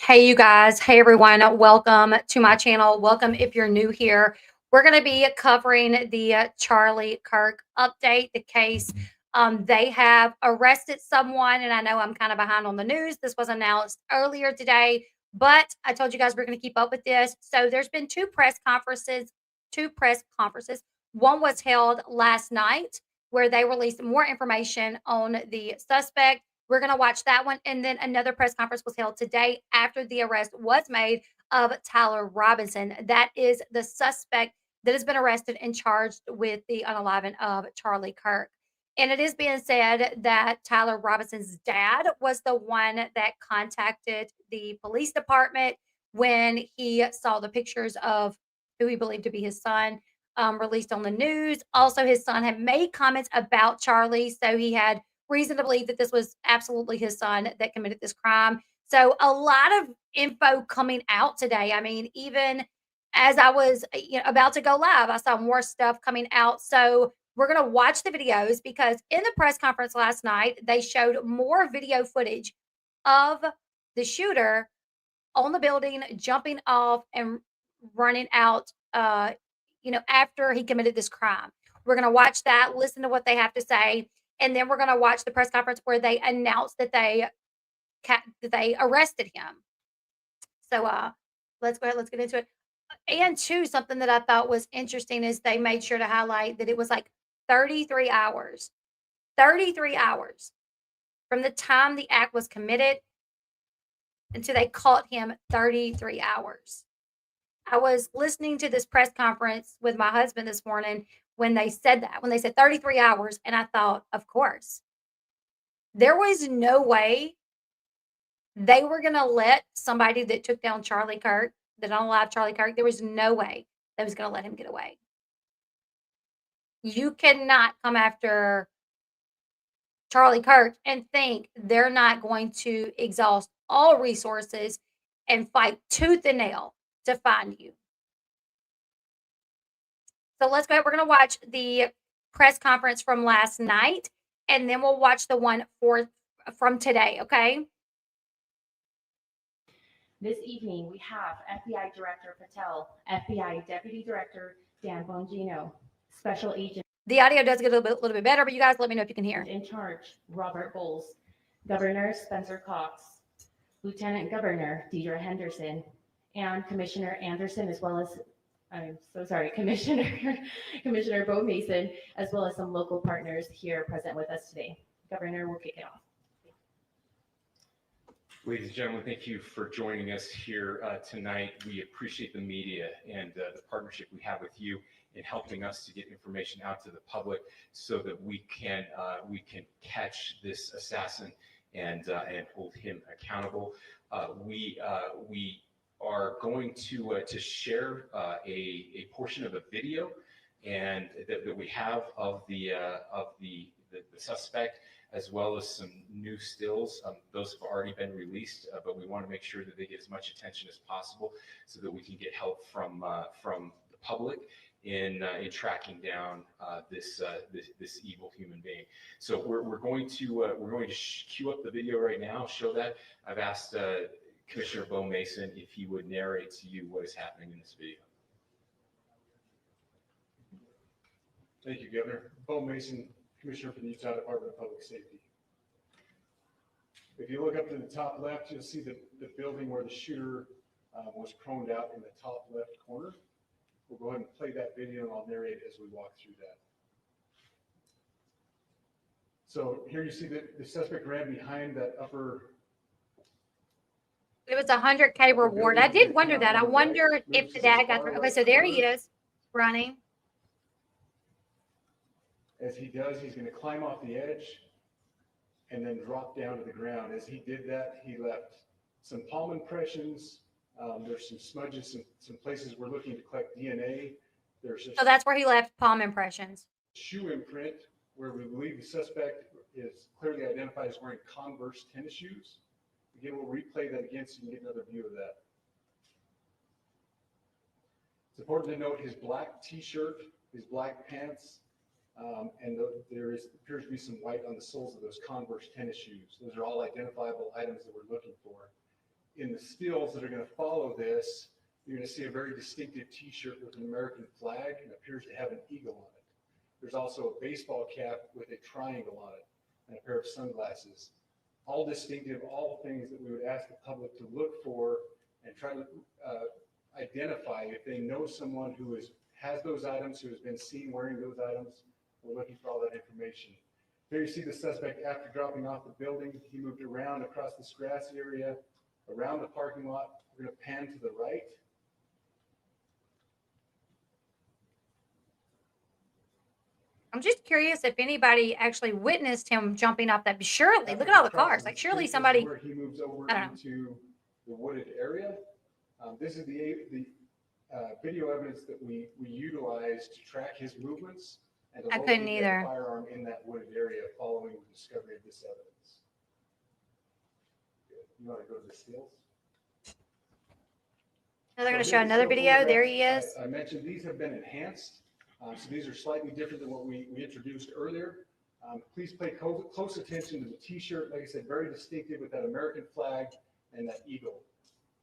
Hey, you guys. Hey, everyone. Welcome to my channel. Welcome if you're new here. We're going to be covering the Charlie Kirk update, the case. They have arrested someone, and I know I'm kind of behind on the news. This was announced earlier today, but I told you guys we're going to keep up with this. So there's been two press conferences. One was held last night where they released more information on the suspect. We're going to watch that one. And then another press conference was held today after the arrest was made of Tyler Robinson. That is the suspect that has been arrested and charged with the unaliving of Charlie Kirk. And it is being said that Tyler Robinson's dad was the one that contacted the police department when he saw the pictures of who he believed to be his son released on the news. Also, his son had made comments about Charlie, so he had reason to believe that this was absolutely his son that committed this crime. So a lot of info coming out today. I mean, even as I was about to go live, I saw more stuff coming out. So we're going to watch the videos because in the press conference last night, they showed more video footage of the shooter on the building, jumping off and running out, after he committed this crime. We're going to watch that, listen to what they have to say, and then we're going to watch the press conference where they announced that they arrested him. So let's go ahead, let's get into it. And two, something that I thought was interesting is they made sure to highlight that it was like 33 hours. 33 hours from the time the act was committed until they caught him. 33 hours. I was listening to this press conference with my husband this morning when they said 33 hours, and I thought, of course, there was no way they were going to let somebody that took down Charlie Kirk, that unalived Charlie Kirk, there was no way they was going to let him get away. You cannot come after Charlie Kirk and think they're not going to exhaust all resources and fight tooth and nail to find you. So let's go ahead. We're going to watch the press conference from last night, and then we'll watch the one from today, okay? This evening, we have FBI Director Patel, FBI Deputy Director Dan Bongino, Special Agent. The audio does get a little bit better, but you guys let me know if you can hear. In charge, Robert Bowles, Governor Spencer Cox, Lieutenant Governor Deidre Henderson, and Commissioner Anderson, as well as Commissioner Bo Mason, as well as some local partners here present with us today. Governor, we'll kick it off. Ladies and gentlemen, thank you for joining us here tonight. We appreciate the media and the partnership we have with you in helping us to get information out to the public so that we can catch this assassin and hold him accountable. We are going to share a portion of a video and that we have of the suspect, as well as some new stills. Those have already been released, but we want to make sure that they get as much attention as possible so that we can get help from the public in tracking down this evil human being. So we're going to cue up the video right now, show that. I've asked Commissioner Bo Mason if he would narrate to you what is happening in this video. Thank you, Governor. Bo Mason, Commissioner for the Utah Department of Public Safety. If you look up to the top left, you'll see the building where the shooter was proned out in the top left corner. We'll go ahead and play that video and I'll narrate as we walk through that. So here you see that the suspect ran behind that upper. It was a 100K reward. I did wonder that. I wonder if the dad got. Okay, so there he is running. As he does, he's going to climb off the edge and then drop down to the ground. As he did that, he left some palm impressions. There's some smudges, some places we're looking to collect DNA. So that's where he left palm impressions. Shoe imprint, where we believe the suspect is clearly identified as wearing Converse tennis shoes. Again, we'll replay that again so you can get another view of that. It's important to note his black t-shirt, his black pants, and there appears to be some white on the soles of those Converse tennis shoes. Those are all identifiable items that we're looking for. in the stills that are going to follow this, you're going to see a very distinctive T-shirt with an American flag and appears to have an eagle on it. There's also a baseball cap with a triangle on it and a pair of sunglasses. All distinctive, all things that we would ask the public to look for and try to identify if they know someone who has those items, who has been seen wearing those items. We're looking for all that information. Here you see the suspect after dropping off the building. He moved around across this grassy area, around the parking lot. We're going to pan to the right. I'm just curious if anybody actually witnessed him jumping off that. Surely, look at all the cars. Like, surely somebody. Where he moves over I don't know. into the wooded area. This is the video evidence that we utilize to track his movements and to I couldn't locate either. that firearm in that wooded area following the discovery of this evidence. Good. You want to go to the stills? Now they're going to So show here's the another still video. There he photographs. is. I mentioned these have been enhanced. So these are slightly different than what we introduced earlier. Please pay close attention to the T-shirt. Like I said, very distinctive with that American flag and that eagle.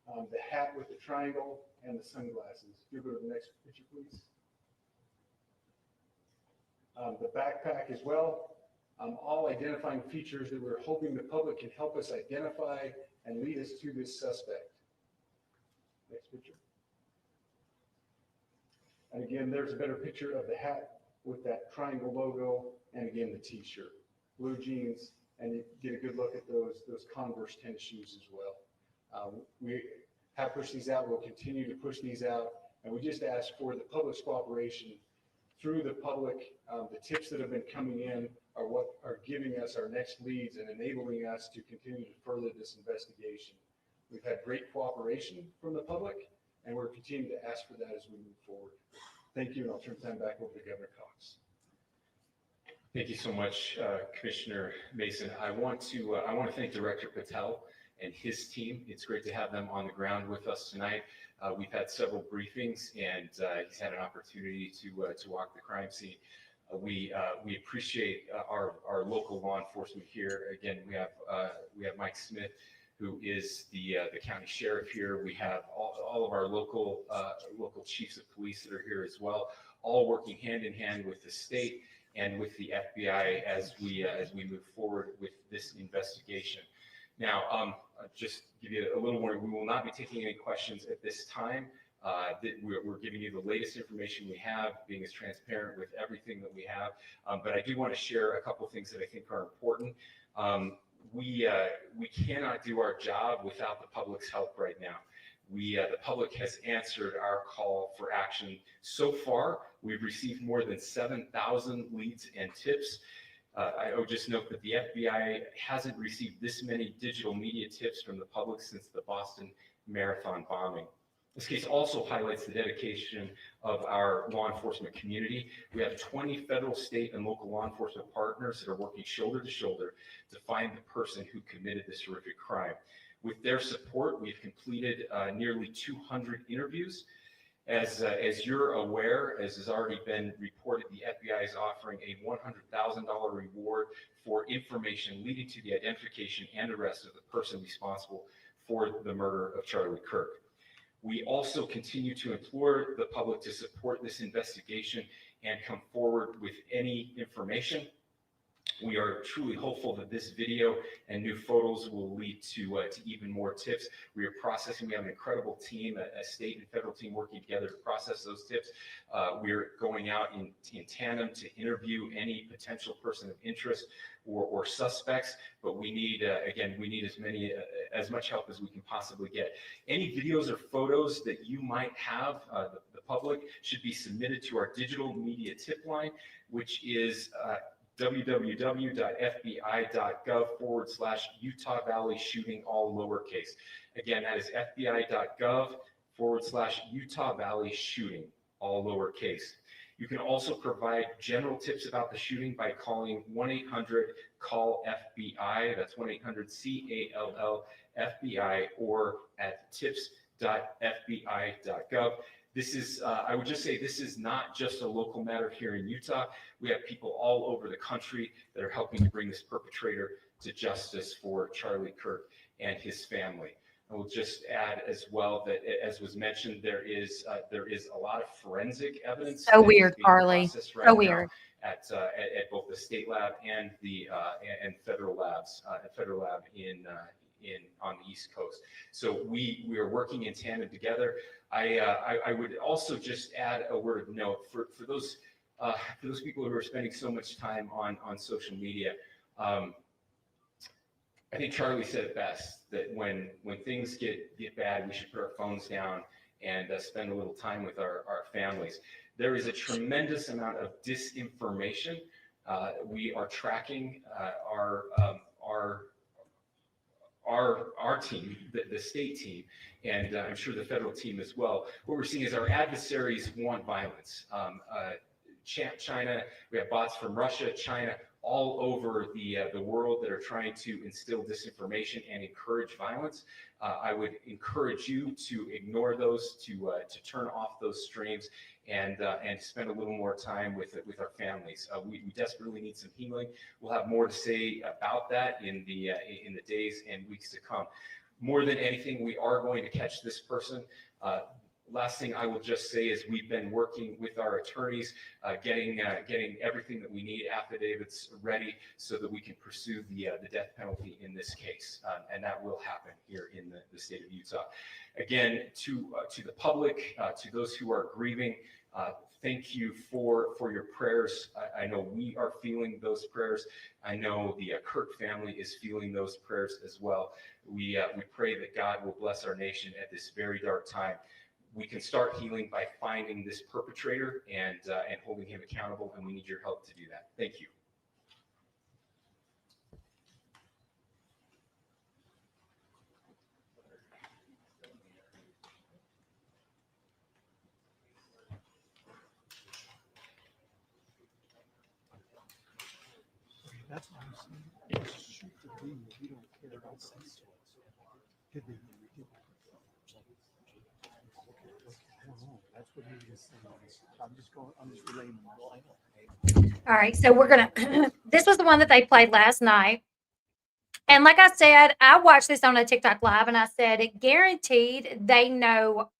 The hat with the triangle and the sunglasses. If you go to the next picture, please. The backpack as well. All identifying features that we're hoping the public can help us identify and lead us to this suspect. Next picture. And again, there's a better picture of the hat with that triangle logo, and again, the T-shirt, blue jeans, and you get a good look at those Converse tennis shoes as well. We have pushed these out. We'll continue to push these out, and we just ask for the public's cooperation through the public. The tips that have been coming in are what are giving us our next leads and enabling us to continue to further this investigation. We've had great cooperation from the public, and we're continuing to ask for that as we move forward. Thank you, and I'll turn time back over to Governor Cox. Thank you so much, Commissioner Mason. I want to thank Director Patel and his team. It's great to have them on the ground with us tonight. We've had several briefings, and he's had an opportunity to walk the crime scene. We appreciate our local law enforcement here. Again, we have Mike Smith, who is the county sheriff here. We have all of our local chiefs of police that are here as well, all working hand in hand with the state and with the FBI as we move forward with this investigation. Now, just give you a little warning, we will not be taking any questions at this time. We're giving you the latest information we have, being as transparent with everything that we have. But I do want to share a couple things that I think are important. We cannot do our job without the public's help right now. The public has answered our call for action. So far, we've received more than 7,000 leads and tips. I would just note that the FBI hasn't received this many digital media tips from the public since the Boston Marathon bombing. This case also highlights the dedication of our law enforcement community. We have 20 federal, state, and local law enforcement partners that are working shoulder to shoulder to find the person who committed this horrific crime. With their support, we've completed nearly 200 interviews. As you're aware, as has already been reported, the FBI is offering a $100,000 reward for information leading to the identification and arrest of the person responsible for the murder of Charlie Kirk. We also continue to implore the public to support this investigation and come forward with any information. We are truly hopeful that this video and new photos will lead to even more tips. We are processing. We have an incredible team, a state and federal team working together to process those tips. We're going out in tandem to interview any potential person of interest or suspects. But we need, again, we need as much help as we can possibly get. Any videos or photos that you might have, the public should be submitted to our digital media tip line, which is www.fbi.gov/Utah Valley shooting, all lowercase. Again, that is fbi.gov/Utah Valley shooting, all lowercase. You can also provide general tips about the shooting by calling 1-800-CALL-FBI. That's 1-800-CALL-FBI, or at tips.fbi.gov. This is, I would just say, this is not just a local matter here in Utah. We have people all over the country that are helping to bring this perpetrator to justice for Charlie Kirk and his family. I will just add as well that, as was mentioned, there is a lot of forensic evidence. So that is weird, being Charlie. processed So right now weird. at both the state lab and the and federal labs, federal lab in on the East Coast. So we are working in tandem together. I would also just add a word of note for those people who are spending so much time on social media. I think Charlie said it best, that when things get bad, we should put our phones down and spend a little time with our families. There is a tremendous amount of disinformation. We are tracking our team, the state team, and I'm sure the federal team as well. What we're seeing is our adversaries want violence. China, we have bots from Russia, China, all over the world that are trying to instill disinformation and encourage violence. I would encourage you to ignore those, to turn off those streams, and spend a little more time with our families. We desperately need some healing. We'll have more to say about that in the days and weeks to come. More than anything, we are going to catch this person. Last thing I will just say is we've been working with our attorneys, getting everything that we need, affidavits ready, so that we can pursue the death penalty in this case, and that will happen here in the state of Utah. Again, to the public, to those who are grieving, thank you for your prayers. I know we are feeling those prayers. I know the Kirk family is feeling those prayers as well. We pray that God will bless our nation at this very dark time. We can start healing by finding this perpetrator and holding him accountable, and we need your help to do that. Thank you. That's what I'm saying. Just shoot the beam. We don't care about sex. Did they? I don't know. That's what he was saying. I'm just relaying. Well, I know. All right, so we're gonna. This was the one that they played last night, and like I said, I watched this on a TikTok live, and I said, guaranteed they know.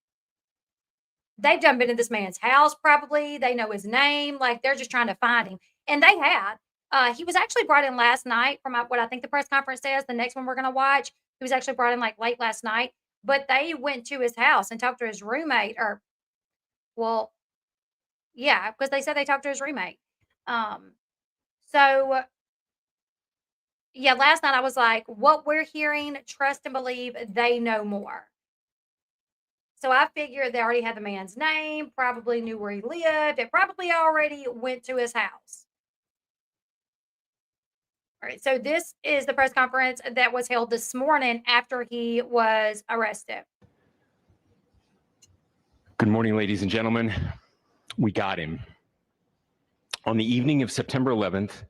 They've done been in this man's house, probably. They know his name. Like they're just trying to find him, and they had. He was actually brought in last night from what I think the press conference says. The next one we're gonna watch, he was actually brought in like late last night. But they went to his house and talked to his roommate, or well, yeah, because they said they talked to his roommate. So yeah, last night I was like, what we're hearing, trust and believe they know more. So I figured they already had the man's name, probably knew where he lived, and probably already went to his house. All right, so this is the press conference that was held this morning after he was arrested. Good morning, ladies and gentlemen. We got him. On the evening of September 11th,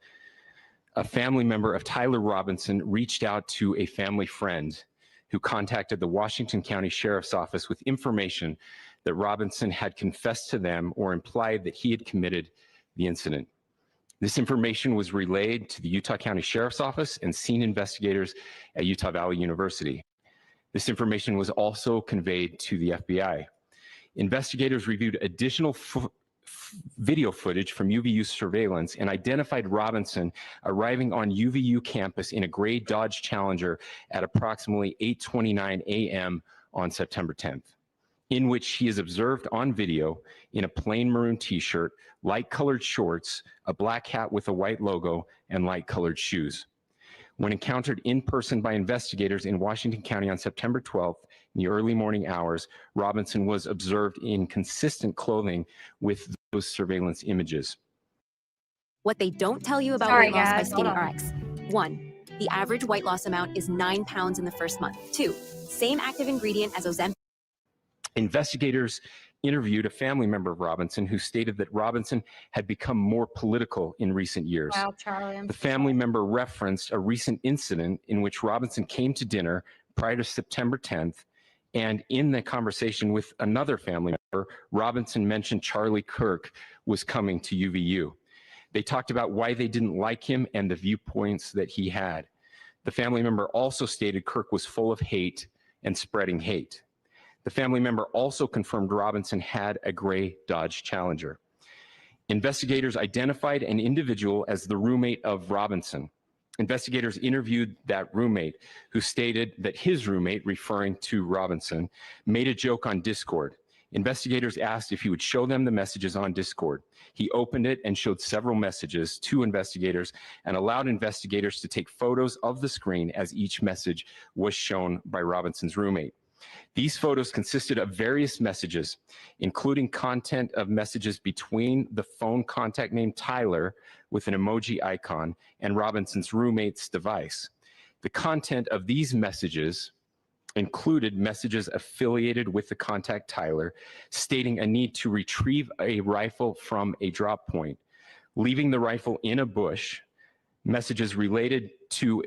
a family member of Tyler Robinson reached out to a family friend who contacted the Washington County Sheriff's Office with information that Robinson had confessed to them or implied that he had committed the incident. This information was relayed to the Utah County Sheriff's Office and scene investigators at Utah Valley University. This information was also conveyed to the FBI. Investigators reviewed additional video footage from UVU surveillance and identified Robinson arriving on UVU campus in a gray Dodge Challenger at approximately 8:29 a.m. on September 10th, in which he is observed on video in a plain maroon t-shirt, light-colored shorts, a black hat with a white logo, and light-colored shoes. When encountered in person by investigators in Washington County on September 12th, in the early morning hours, Robinson was observed in consistent clothing with those surveillance images. What they don't tell you about Sorry, weight loss by guys, hold Skinny on. RX. 1, the average weight loss amount is 9 pounds in the first month. 2, same active ingredient as Ozempic. Investigators interviewed a family member of Robinson who stated that Robinson had become more political in recent years. Wow, Charlie. The family member referenced a recent incident in which Robinson came to dinner prior to September 10th, and in the conversation with another family member, Robinson mentioned Charlie Kirk was coming to UVU. They talked about why they didn't like him and the viewpoints that he had. The family member also stated Kirk was full of hate and spreading hate. The family member also confirmed Robinson had a gray Dodge Challenger. Investigators identified an individual as the roommate of Robinson. Investigators interviewed that roommate, who stated that his roommate, referring to Robinson, made a joke on Discord. Investigators asked if he would show them the messages on Discord. He opened it and showed several messages to investigators and allowed investigators to take photos of the screen as each message was shown by Robinson's roommate. These photos consisted of various messages, including content of messages between the phone contact named Tyler with an emoji icon and Robinson's roommate's device. The content of these messages included messages affiliated with the contact Tyler, stating a need to retrieve a rifle from a drop point, leaving the rifle in a bush, messages related to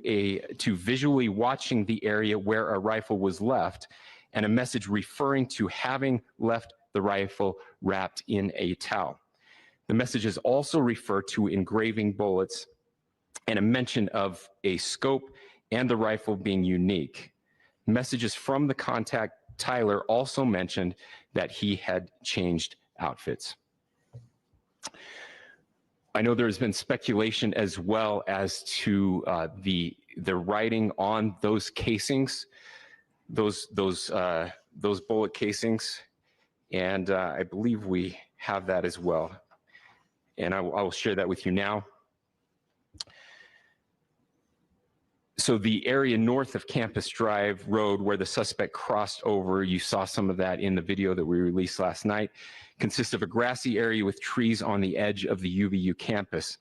visually watching the area where a rifle was left, and a message referring to having left the rifle wrapped in a towel. The messages also refer to engraving bullets and a mention of a scope and the rifle being unique. Messages from the contact Tyler also mentioned that he had changed outfits. I know there's been speculation as well as to the writing on those casings, those bullet casings, and I believe we have that as well. And I will share that with you now. So the area north of Campus Drive Road where the suspect crossed over, you saw some of that in the video that we released last night, consists of a grassy area with trees on the edge of the UVU campus.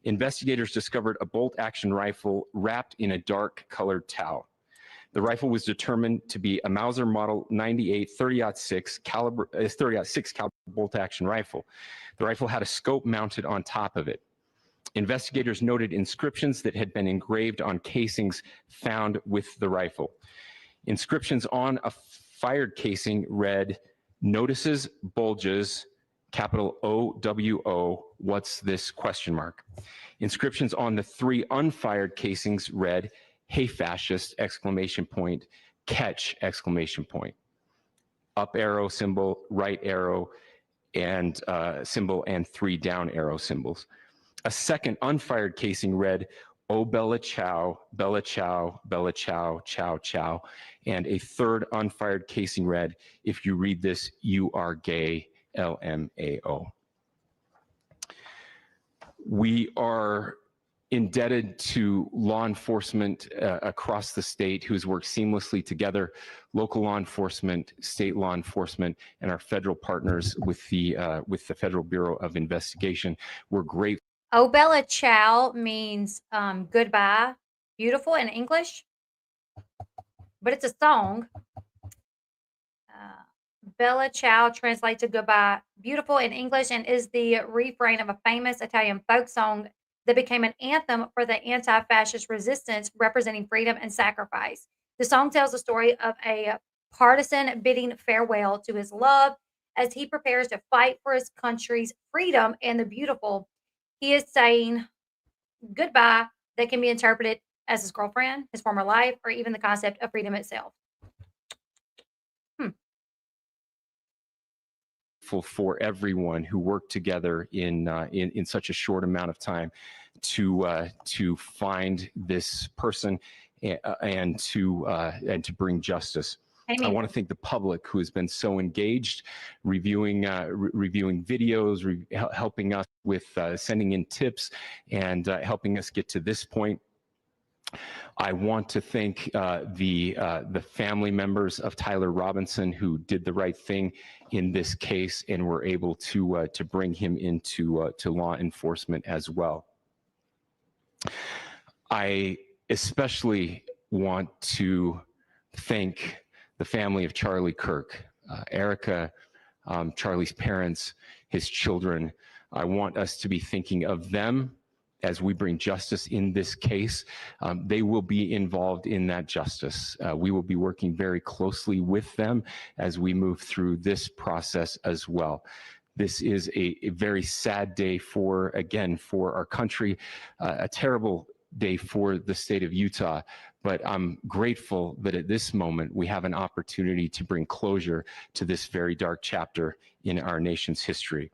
Investigators discovered a bolt-action rifle wrapped in a dark colored towel. The rifle was determined to be a Mauser Model 98 30-06 caliber bolt-action rifle. The rifle had a scope mounted on top of it. Investigators noted inscriptions that had been engraved on casings found with the rifle. Inscriptions on a fired casing read, "Notices, bulges, capital OWO, what's this, question mark." Inscriptions on the 3 unfired casings read, "Hey fascist, exclamation point, catch, exclamation point." Up arrow symbol, right arrow and symbol, and 3 down arrow symbols. A second unfired casing read, "Oh Bella Chow, Bella Chow, Bella Chow, Chow Chow." And a third unfired casing read, "If you read this, you are gay, LMAO." We are indebted to law enforcement across the state who's worked seamlessly together, local law enforcement, state law enforcement, and our federal partners with the Federal Bureau of Investigation. We're grateful. Oh, Bella Ciao means goodbye, beautiful in English, but it's a song. Bella Ciao translates to goodbye, beautiful in English, and is the refrain of a famous Italian folk song that became an anthem for the anti-fascist resistance representing freedom and sacrifice. The song tells the story of a partisan bidding farewell to his love as he prepares to fight for his country's freedom and the beautiful. He is saying goodbye that can be interpreted as his girlfriend, his former life, or even the concept of freedom itself. For everyone who worked together in such a short amount of time to find this person and to bring justice. Amen. I want to thank the public who has been so engaged, reviewing videos, helping us with sending in tips, and helping us get to this point. I want to thank the family members of Tyler Robinson who did the right thing in this case and were able to bring him into to law enforcement as well. I especially want to thank the family of Charlie Kirk, Erica, Charlie's parents, his children. I want us to be thinking of them as we bring justice in this case. They will be involved in that justice. We will be working very closely with them as we move through this process as well. This is a very sad day for our country, a terrible day for the state of Utah, but I'm grateful that at this moment we have an opportunity to bring closure to this very dark chapter in our nation's history.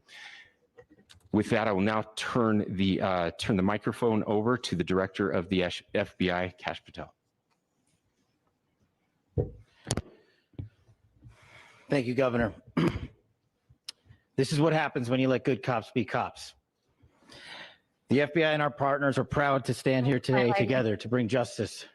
With that, I will now turn the microphone over to the Director of the FBI, Kash Patel. Thank you, Governor. This is what happens when you let good cops be cops. The FBI and our partners are proud to stand here today together to bring justice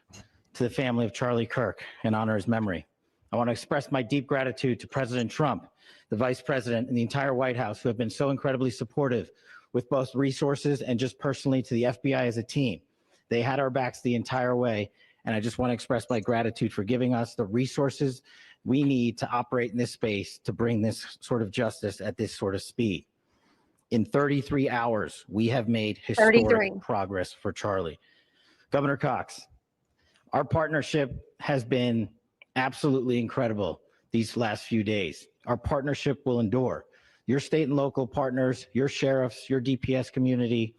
to the family of Charlie Kirk and honor his memory. I want to express my deep gratitude to President Trump, the Vice President, and the entire White House who have been so incredibly supportive with both resources and just personally to the FBI as a team. They had our backs the entire way, and I just want to express my gratitude for giving us the resources we need to operate in this space to bring this sort of justice at this sort of speed. In 33 hours, we have made historic progress for Charlie. Governor Cox, our partnership has been absolutely incredible these last few days. Our partnership will endure. Your state and local partners, your sheriffs, your DPS community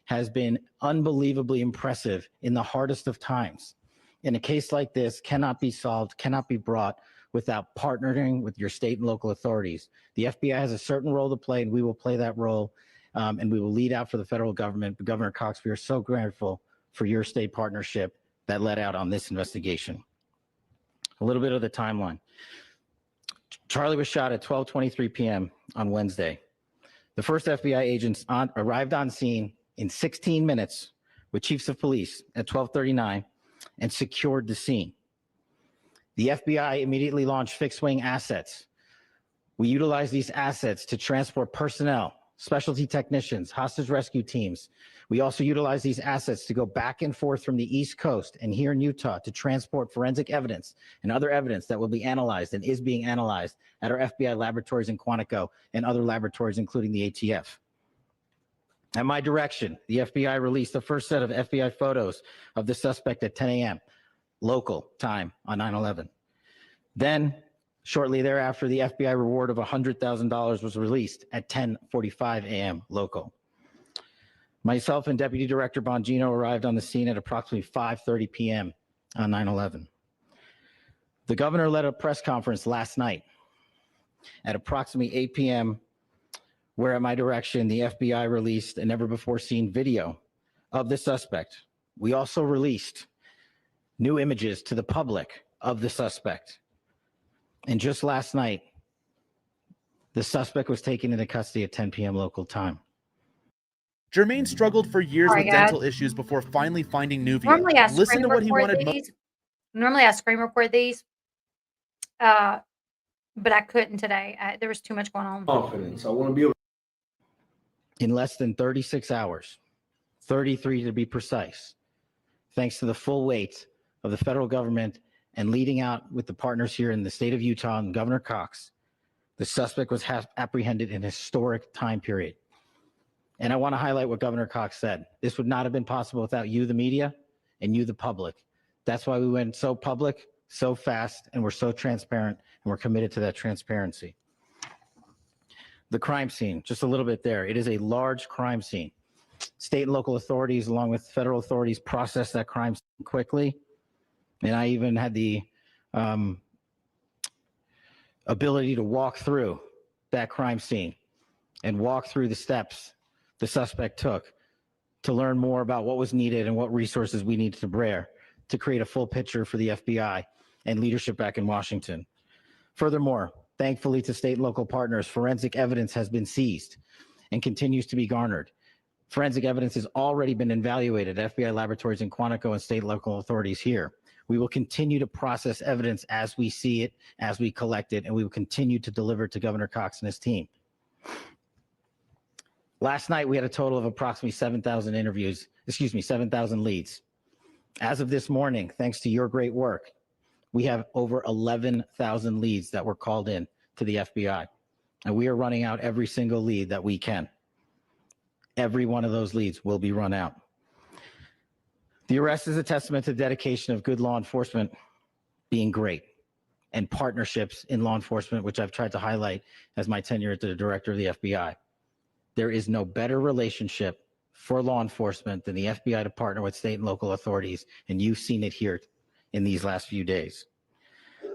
has been unbelievably impressive in the hardest of times. And a case like this cannot be solved, cannot be brought without partnering with your state and local authorities. The FBI has a certain role to play, and we will play that role, and we will lead out for the federal government. But Governor Cox, we are so grateful for your state partnership that led out on this investigation. A little bit of the timeline. Charlie was shot at 12:23 p.m. on Wednesday. The first FBI agents arrived on scene in 16 minutes with chiefs of police at 12:39 and secured the scene. The FBI immediately launched fixed-wing assets. We utilized these assets to transport personnel, specialty technicians, hostage rescue teams. We also utilized these assets to go back and forth from the East Coast and here in Utah to transport forensic evidence and other evidence that will be analyzed and is being analyzed at our FBI laboratories in Quantico and other laboratories, including the ATF. At my direction, the FBI released the first set of FBI photos of the suspect at 10 a.m. local time on 9/11. Then, shortly thereafter, the FBI reward of $100,000 was released at 10:45 a.m. local. Myself and Deputy Director Bongino arrived on the scene at approximately 5:30 p.m. on 9/11. The governor led a press conference last night at approximately 8 p.m., where at my direction, the FBI released a never-before-seen video of the suspect. We also released new images to the public of the suspect. And just last night, the suspect was taken into custody at 10 p.m. local time. Jermaine struggled for years with dental issues before finally finding Nuvia. Normally I Listen to what he wanted. Normally I screen record these, but I couldn't today. There was too much going on. Confidence. I want to be able. In less than 36 hours, 33 to be precise, thanks to the full weight of the federal government and leading out with the partners here in the state of Utah and Governor Cox, the suspect was apprehended in a historic time period. And I want to highlight what Governor Cox said. This would not have been possible without you, the media, and you, the public. That's why we went so public, so fast, and we're so transparent, and we're committed to that transparency. The crime scene, just a little bit there. It is a large crime scene. State and local authorities, along with federal authorities, processed that crime scene quickly. And I even had the ability to walk through that crime scene and walk through the steps the suspect took to learn more about what was needed and what resources we needed to bear to create a full picture for the FBI and leadership back in Washington. Furthermore, thankfully to state and local partners, forensic evidence has been seized and continues to be garnered. Forensic evidence has already been evaluated at FBI laboratories in Quantico and state and local authorities here. We will continue to process evidence as we see it, as we collect it, and we will continue to deliver to Governor Cox and his team. Last night, we had a total of approximately 7,000 7,000 leads. As of this morning, thanks to your great work, we have over 11,000 leads that were called in to the FBI. And we are running out every single lead that we can. Every one of those leads will be run out. The arrest is a testament to the dedication of good law enforcement being great and partnerships in law enforcement, which I've tried to highlight as my tenure as the director of the FBI. There is no better relationship for law enforcement than the FBI to partner with state and local authorities, and you've seen it here in these last few days.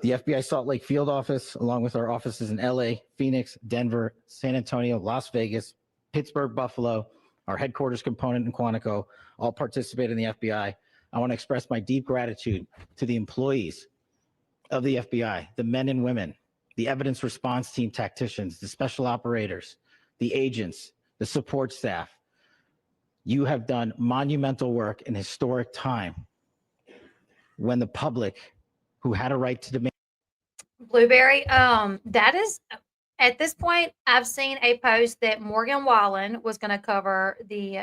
The FBI Salt Lake field office, along with our offices in LA, Phoenix, Denver, San Antonio, Las Vegas, Pittsburgh, Buffalo, our headquarters component in Quantico, all participate in the FBI. I want to express my deep gratitude to the employees of the FBI, the men and women, the evidence response team tacticians, the special operators, the agents, the support staff. You have done monumental work in historic time when the public, who had a right to demand. Blueberry, that is, at this point, I've seen a post that Morgan Wallen was going to cover the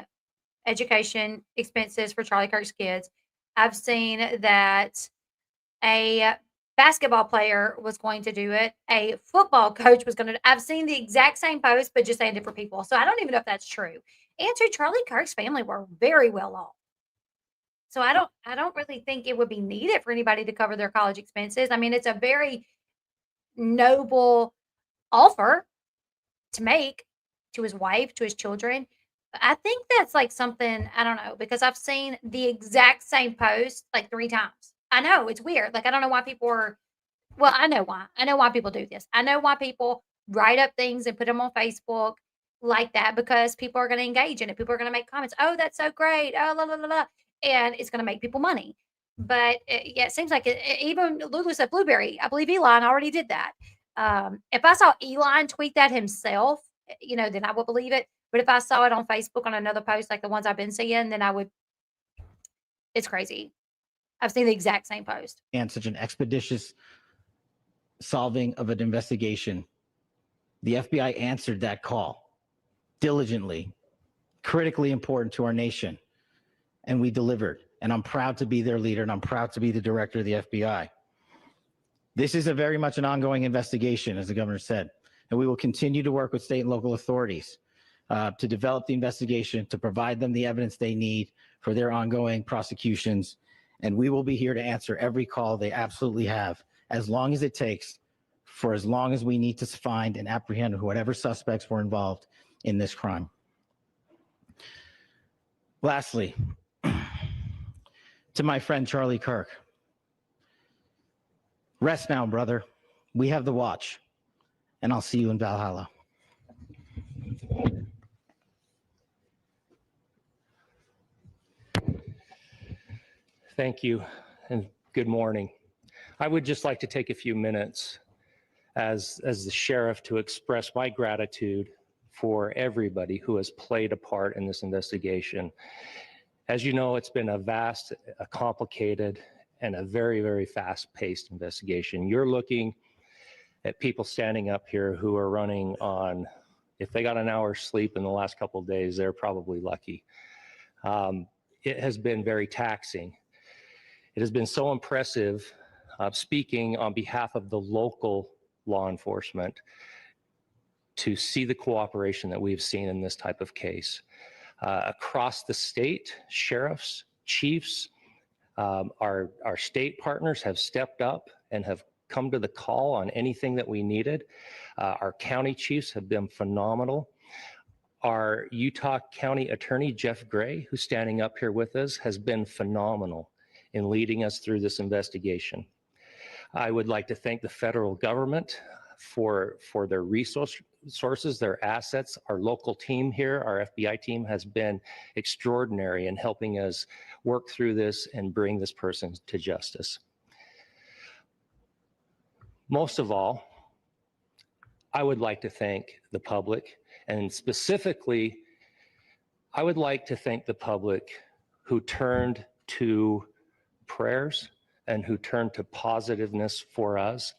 education expenses for Charlie Kirk's kids. I've seen that a basketball player was going to do it. A football coach was going to. I've seen the exact same post, but just saying different people. So I don't even know if that's true. And so Charlie Kirk's family were very well off. So I don't really think it would be needed for anybody to cover their college expenses. I mean, it's a very noble offer to make to his wife, to his children. But I think that's like something, I don't know, because I've seen the exact same post like 3 times. I know it's weird. Like, I don't know why people are, well, I know why. I know why people do this. I know why people write up things and put them on Facebook like that, because people are going to engage in it. People are going to make comments. Oh, that's so great. Oh, la, la, la, la. And it's going to make people money. But yeah, it seems like even Lulu said Blueberry. I believe Elon already did that. If I saw Elon tweet that himself, then I would believe it. But if I saw it on Facebook on another post like the ones I've been seeing, then I would. It's crazy. I've seen the exact same post. And such an expeditious solving of an investigation. The FBI answered that call diligently, critically important to our nation, and we delivered. And I'm proud to be their leader, and I'm proud to be the director of the FBI. This is a very much an ongoing investigation, as the governor said, and we will continue to work with state and local authorities to develop the investigation, to provide them the evidence they need for their ongoing prosecutions. And we will be here to answer every call they absolutely have, as long as it takes, for as long as we need to find and apprehend whatever suspects were involved in this crime. Lastly, to my friend Charlie Kirk, rest now, brother. We have the watch, and I'll see you in Valhalla. Thank you, and good morning. I would just like to take a few minutes as the sheriff to express my gratitude for everybody who has played a part in this investigation. As you know, it's been a vast, a complicated, and a very, very fast-paced investigation. You're looking at people standing up here who are running on, if they got an hour's sleep in the last couple of days, they're probably lucky. It has been very taxing. It has been so impressive, speaking on behalf of the local law enforcement, to see the cooperation that we've seen in this type of case. Across the state, sheriffs, chiefs, our state partners have stepped up and have come to the call on anything that we needed. Our county chiefs have been phenomenal. Our Utah County Attorney, Jeff Gray, who's standing up here with us, has been phenomenal in leading us through this investigation. I would like to thank the federal government for their resources, their assets. Our local team here, our FBI team, has been extraordinary in helping us work through this and bring this person to justice. Most of all, I would like to thank the public, and specifically, I would like to thank the public who turned to prayers and who turned to positiveness for us.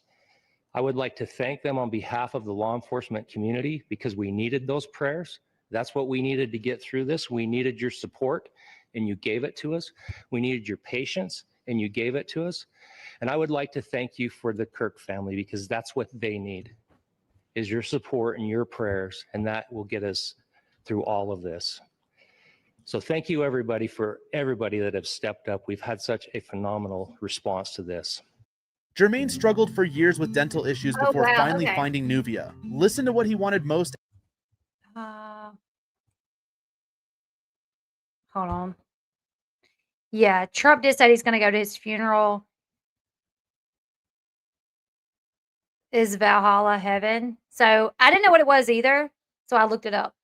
I would like to thank them on behalf of the law enforcement community, because we needed those prayers. That's what we needed to get through this. We needed your support, and you gave it to us. We needed your patience, and you gave it to us. And I would like to thank you for the Kirk family, because that's what they need, is your support and your prayers, and that will get us through all of this. So thank you, everybody, for everybody that have stepped up. We've had such a phenomenal response to this. Jermaine struggled for years with dental issues before finally finding Nuvia. Listen to what he wanted most. Hold on. Yeah, Trump did say he's going to go to his funeral. Is Valhalla heaven? So I didn't know what it was either. So I looked it up,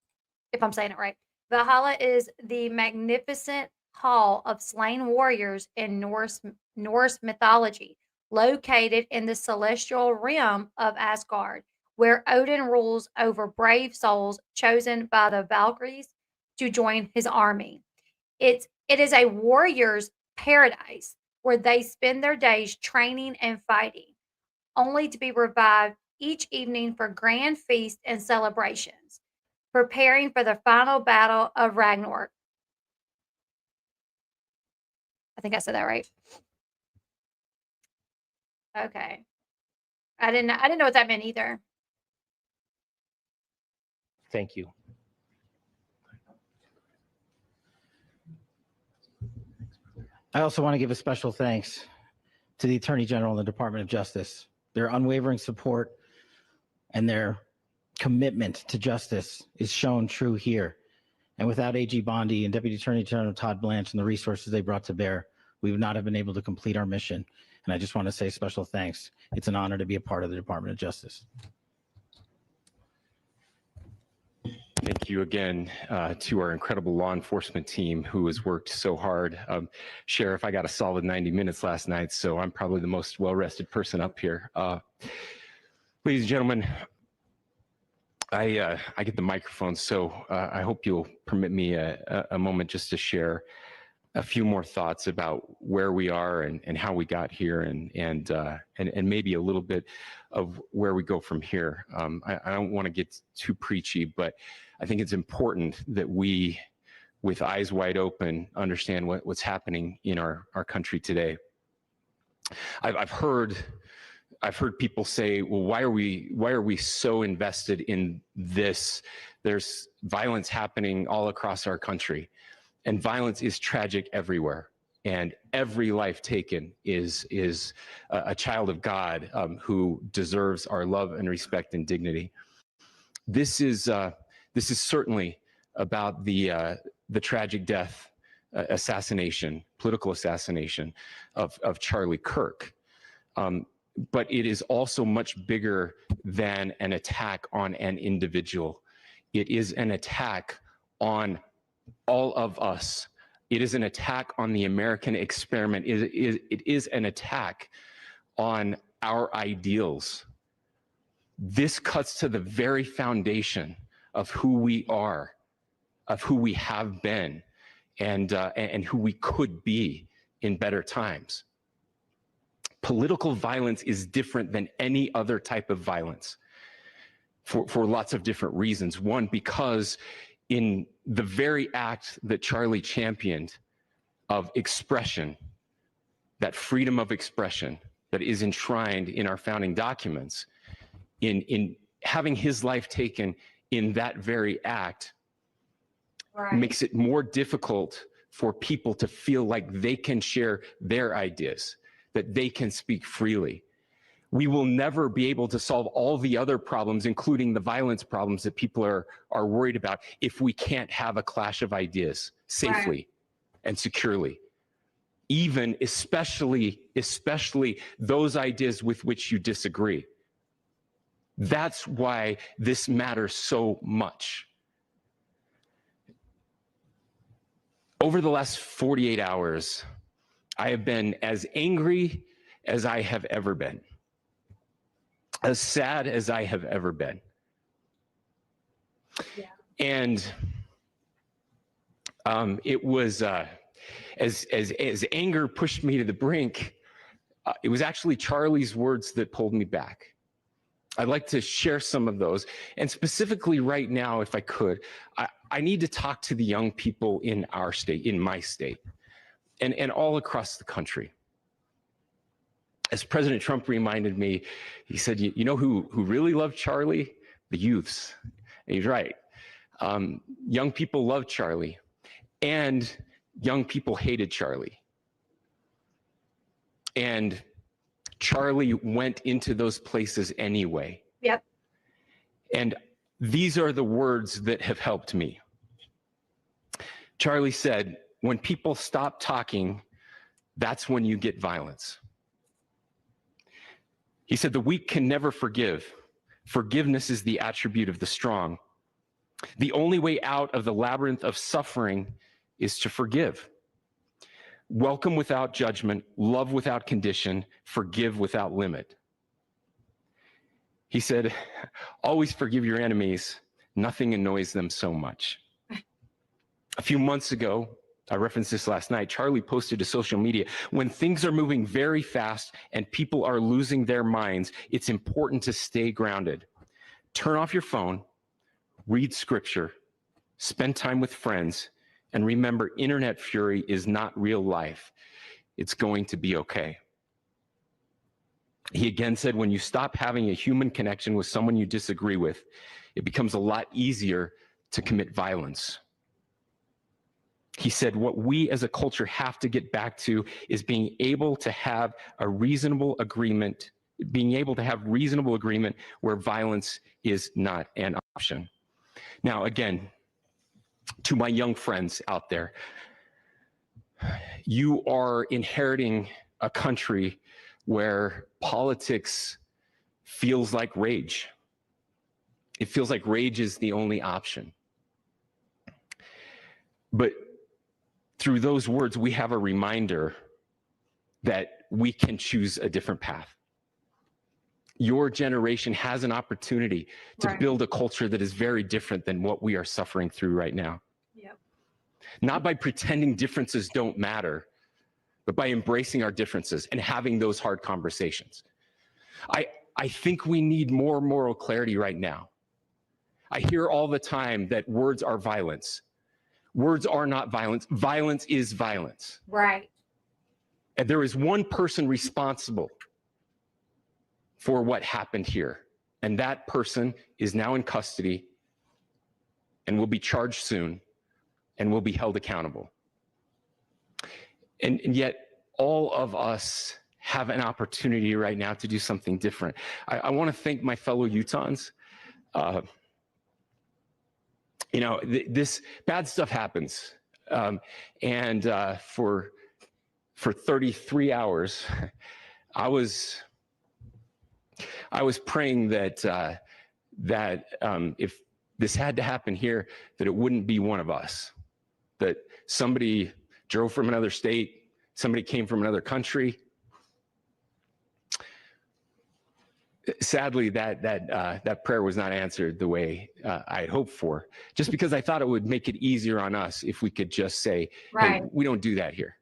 if I'm saying it right. Valhalla is the magnificent hall of slain warriors in Norse mythology, located in the celestial realm of Asgard, where Odin rules over brave souls chosen by the Valkyries to join his army. It is a warrior's paradise where they spend their days training and fighting, only to be revived each evening for grand feasts and celebrations, preparing for the final battle of Ragnarok. I think I said that right. Okay. I didn't know what that meant either. Thank you. I also want to give a special thanks to the Attorney General and the Department of Justice. Their unwavering support and their commitment to justice is shown true here. And without AG Bondi and Deputy Attorney General Todd Blanche and the resources they brought to bear, we would not have been able to complete our mission. And I just want to say special thanks. It's an honor to be a part of the Department of Justice. Thank you again to our incredible law enforcement team who has worked so hard. Sheriff, I got a solid 90 minutes last night, so I'm probably the most well-rested person up here. Ladies and gentlemen, I get the microphone, so I hope you'll permit me a moment just to share a few more thoughts about where we are and how we got here and maybe a little bit of where we go from here. I don't want to get too preachy, but I think it's important that we, with eyes wide open, understand what's happening in our country today. I've heard people say, well, why are we so invested in this? There's violence happening all across our country, and violence is tragic everywhere. And every life taken is a child of God who deserves our love and respect and dignity. This is certainly about the tragic death, political assassination of Charlie Kirk. But it is also much bigger than an attack on an individual. It is an attack on all of us. It is an attack on the American experiment. It is an attack on our ideals. This cuts to the very foundation of who we are, of who we have been, and who we could be in better times. Political violence is different than any other type of violence for lots of different reasons. One, because in the very act that Charlie championed of expression, that freedom of expression that is enshrined in our founding documents, in having his life taken in that very act, right, makes it more difficult for people to feel like they can share their ideas, that they can speak freely. We will never be able to solve all the other problems, including the violence problems that people are worried about, if we can't have a clash of ideas safely, right, and securely. Even, especially those ideas with which you disagree. That's why this matters so much. Over the last 48 hours, I have been as angry as I have ever been, as sad as I have ever been. Yeah. And it was, as anger pushed me to the brink, it was actually Charlie's words that pulled me back. I'd like to share some of those. And specifically right now, if I could, I need to talk to the young people in our state, in my state, and all across the country. As President Trump reminded me, he said, you know who really loved Charlie? The youths. And he's right. Young people loved Charlie, and young people hated Charlie. And Charlie went into those places anyway. Yep. And these are the words that have helped me. Charlie said, when people stop talking, that's when you get violence. He said, the weak can never forgive. Forgiveness is the attribute of the strong. The only way out of the labyrinth of suffering is to forgive. Welcome without judgment, love without condition, forgive without limit. He said, always forgive your enemies. Nothing annoys them so much. A few months ago, I referenced this last night, Charlie posted to social media, when things are moving very fast and people are losing their minds, it's important to stay grounded. Turn off your phone, read scripture, spend time with friends, and remember, internet fury is not real life. It's going to be okay. He again said, when you stop having a human connection with someone you disagree with, it becomes a lot easier to commit violence. He said, what we as a culture have to get back to is being able to have a reasonable agreement, where violence is not an option. Now, again, to my young friends out there, you are inheriting a country where politics feels like rage. It feels like rage is the only option. But through those words, we have a reminder that we can choose a different path. Your generation has an opportunity to build a culture that is very different than what we are suffering through right now. Yep. Not by pretending differences don't matter, but by embracing our differences and having those hard conversations. I think we need more moral clarity right now. I hear all the time that words are violence. Words are not violence. Violence is violence. Right. And there is one person responsible for what happened here. And that person is now in custody and will be charged soon and will be held accountable. And yet all of us have an opportunity right now to do something different. I want to thank my fellow Utahns. This bad stuff happens. For 33 hours, I was praying that if this had to happen here, that it wouldn't be one of us, that somebody drove from another state, somebody came from another country. Sadly, that prayer was not answered the way I had hoped for, just because I thought it would make it easier on us if we could just say, hey, we don't do that here.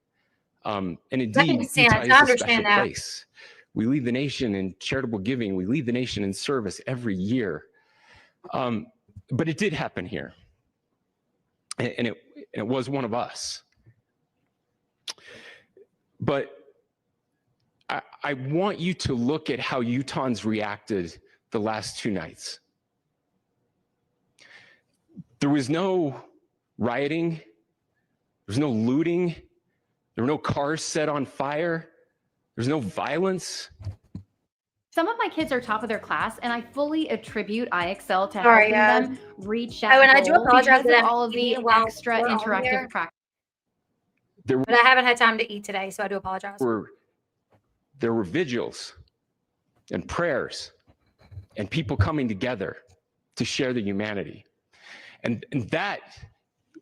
And indeed, Utah is a special place. We lead the nation in charitable giving. We lead the nation in service every year. But it did happen here. And it was one of us. But I want you to look at how Utahns reacted the last 2 nights. There was no rioting. There was no looting. There were no cars set on fire. There's no violence. Some of my kids are top of their class, and I fully attribute IXL to helping them reach that goal. And I do apologize for all of the extra interactive practice. But I haven't had time to eat today, so I do apologize. There were vigils and prayers and people coming together to share the humanity. And that,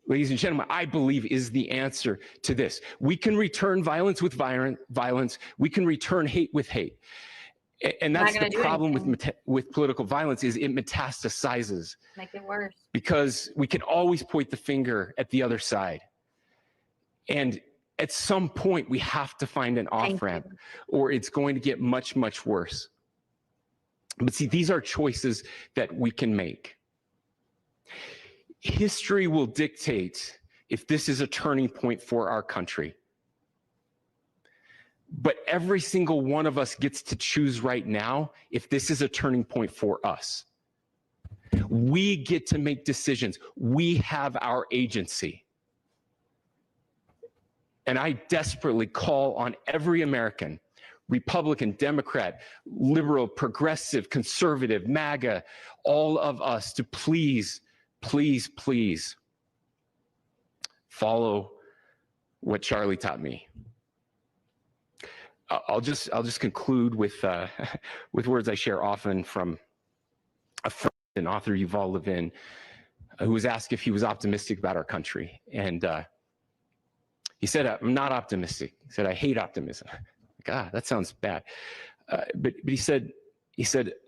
ladies and gentlemen, I believe is the answer to this. We can return violence with violence. We can return hate with hate. And that's the problem with political violence, is it metastasizes. Make it worse. Because we can always point the finger at the other side. And at some point, we have to find an off-ramp, or it's going to get much, much worse. But see, these are choices that we can make. History will dictate if this is a turning point for our country. But every single one of us gets to choose right now if this is a turning point for us. We get to make decisions. We have our agency. And I desperately call on every American, Republican, Democrat, liberal, progressive, conservative, MAGA, all of us to please, please, please follow what Charlie taught me. I'll just conclude with with words I share often from a friend and author, Yuval Levin, who was asked if he was optimistic about our country, and he said, "I'm not optimistic." He said, "I hate optimism." God, that sounds bad. But he said,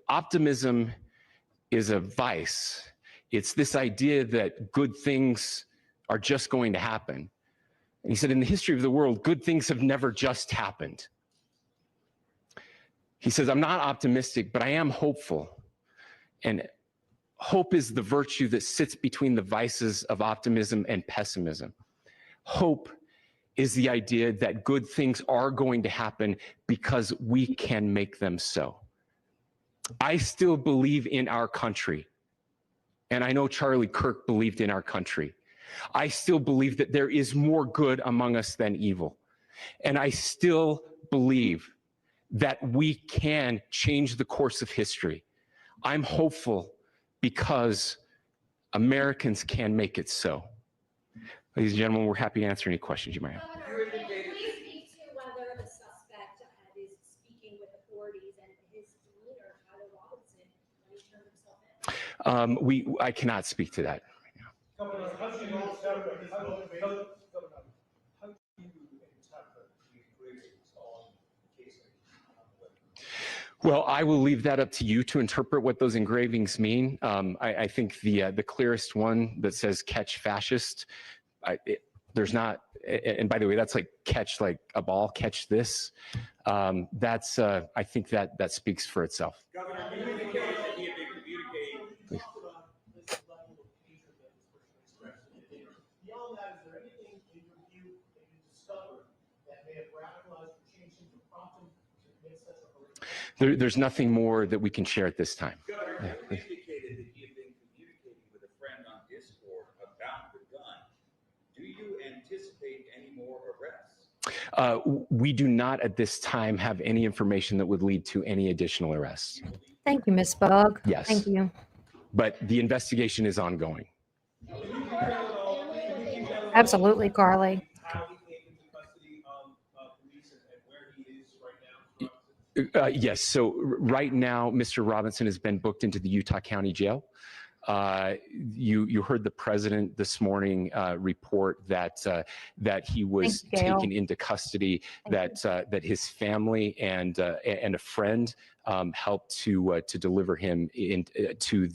optimism is a vice. It's this idea that good things are just going to happen. And he said, in the history of the world, good things have never just happened. He says, I'm not optimistic, but I am hopeful. And hope is the virtue that sits between the vices of optimism and pessimism. Hope is the idea that good things are going to happen because we can make them so. I still believe in our country. And I know Charlie Kirk believed in our country. I still believe that there is more good among us than evil. And I still believe that we can change the course of history. I'm hopeful because Americans can make it so. Ladies and gentlemen, we're happy to answer any questions you might have. Please speak to whether the suspect is speaking with authorities and his demeanor, Tyler Robinson, when he turned himself in. I cannot speak to that. Well, I will leave that up to you to interpret what those engravings mean. I think the clearest one that says "catch fascist," there's not, and by the way, that's like catch like a ball, catch this. That's I think that speaks for itself. Governor, you indicated that he had been communicating. Please. Beyond that, is there anything in your view that you discovered that may have radicalized or changed him to prompt him to commit such a horrific? There's nothing more that we can share at this time. Governor, you indicated that he had been communicating with a friend on Discord about the gun. Do you anticipate any more arrests? We do not at this time have any information that would lead to any additional arrests. Thank you, Ms. Bug. Yes. Thank you. But the investigation is ongoing. Absolutely, Carly. Yes. So right now, Mr. Robinson has been booked into the Utah County Jail. You heard the president this morning report that he was taken into custody. That his family and a friend helped to deliver him into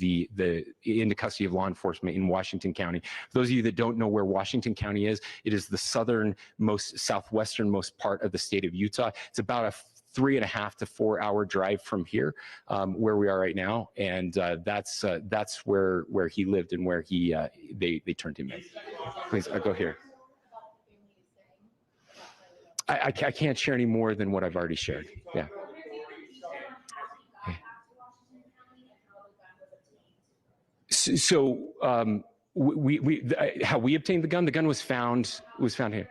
custody of law enforcement in Washington County. For those of you that don't know where Washington County is, it is the southwesternmost part of the state of Utah. It's about a 3.5 to 4 hour drive from here, where we are right now, and that's where he lived and where they turned him in. Please, I'll go here. I can't share any more than what I've already shared. Yeah. So how we obtained the gun was found here.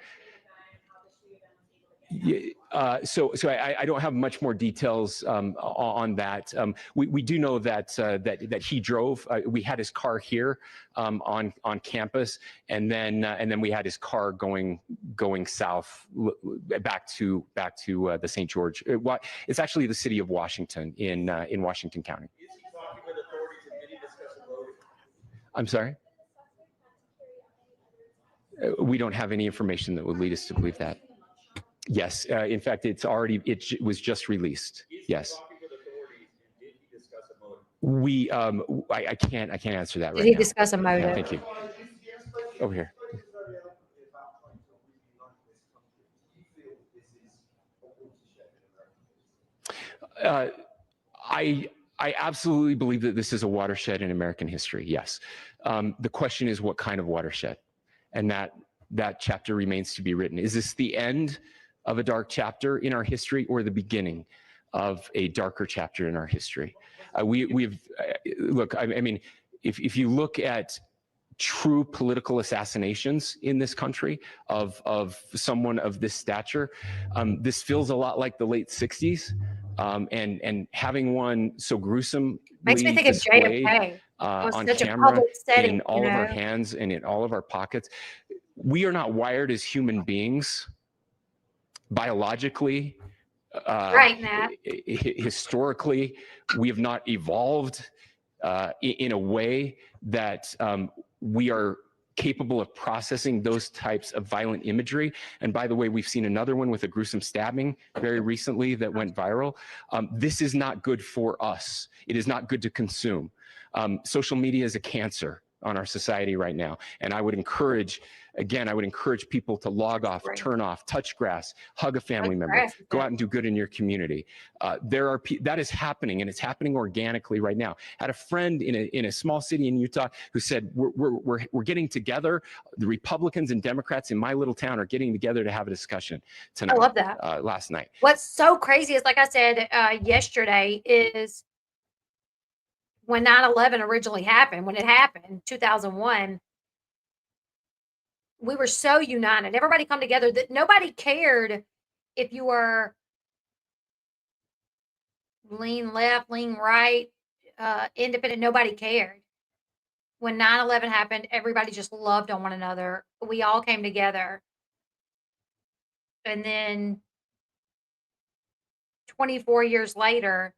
So I don't have much more details on that. We do know that he drove. We had his car here on campus, and then we had his car going south back to the St. George. It's actually the city of Washington in Washington County. I'm sorry. We don't have any information that would lead us to believe that. Yes, in fact, it was just released. Yes. I can't answer that right now. Did he discuss a motive? Yeah, thank you. Over here. I absolutely believe that this is a watershed in American history. Yes. The question is, what kind of watershed? And that chapter remains to be written. Is this the end of a dark chapter in our history, or the beginning of a darker chapter in our history? Look, I mean, if you look at true political assassinations in this country of someone of this stature, this feels a lot like the late 60s. And having one so gruesome makes me think of JFK on camera, in all of our hands and in all of our pockets. we are not wired as human beings biologically. Right, Matt. Historically, we have not evolved in a way that we are capable of processing those types of violent imagery. And by the way, we've seen another one with a gruesome stabbing very recently that went viral. This is not good for us. It is not good to consume. Social media is a cancer on our society right now. And I would encourage, again, I would encourage people to log off, turn off, touch grass, hug a family member, go out and do good in your community. That is happening, and it's happening organically right now. I had a friend in a small city in Utah who said, we're getting together. The Republicans and Democrats in my little town are getting together to have a discussion tonight. I love that. Last night. What's so crazy is, like I said yesterday, is when 9/11 originally happened, when it happened, 2001, we were so united. Everybody come together that nobody cared if you were lean left, lean right, independent. Nobody cared. When 9/11 happened, everybody just loved on one another. We all came together. And then 24 years later,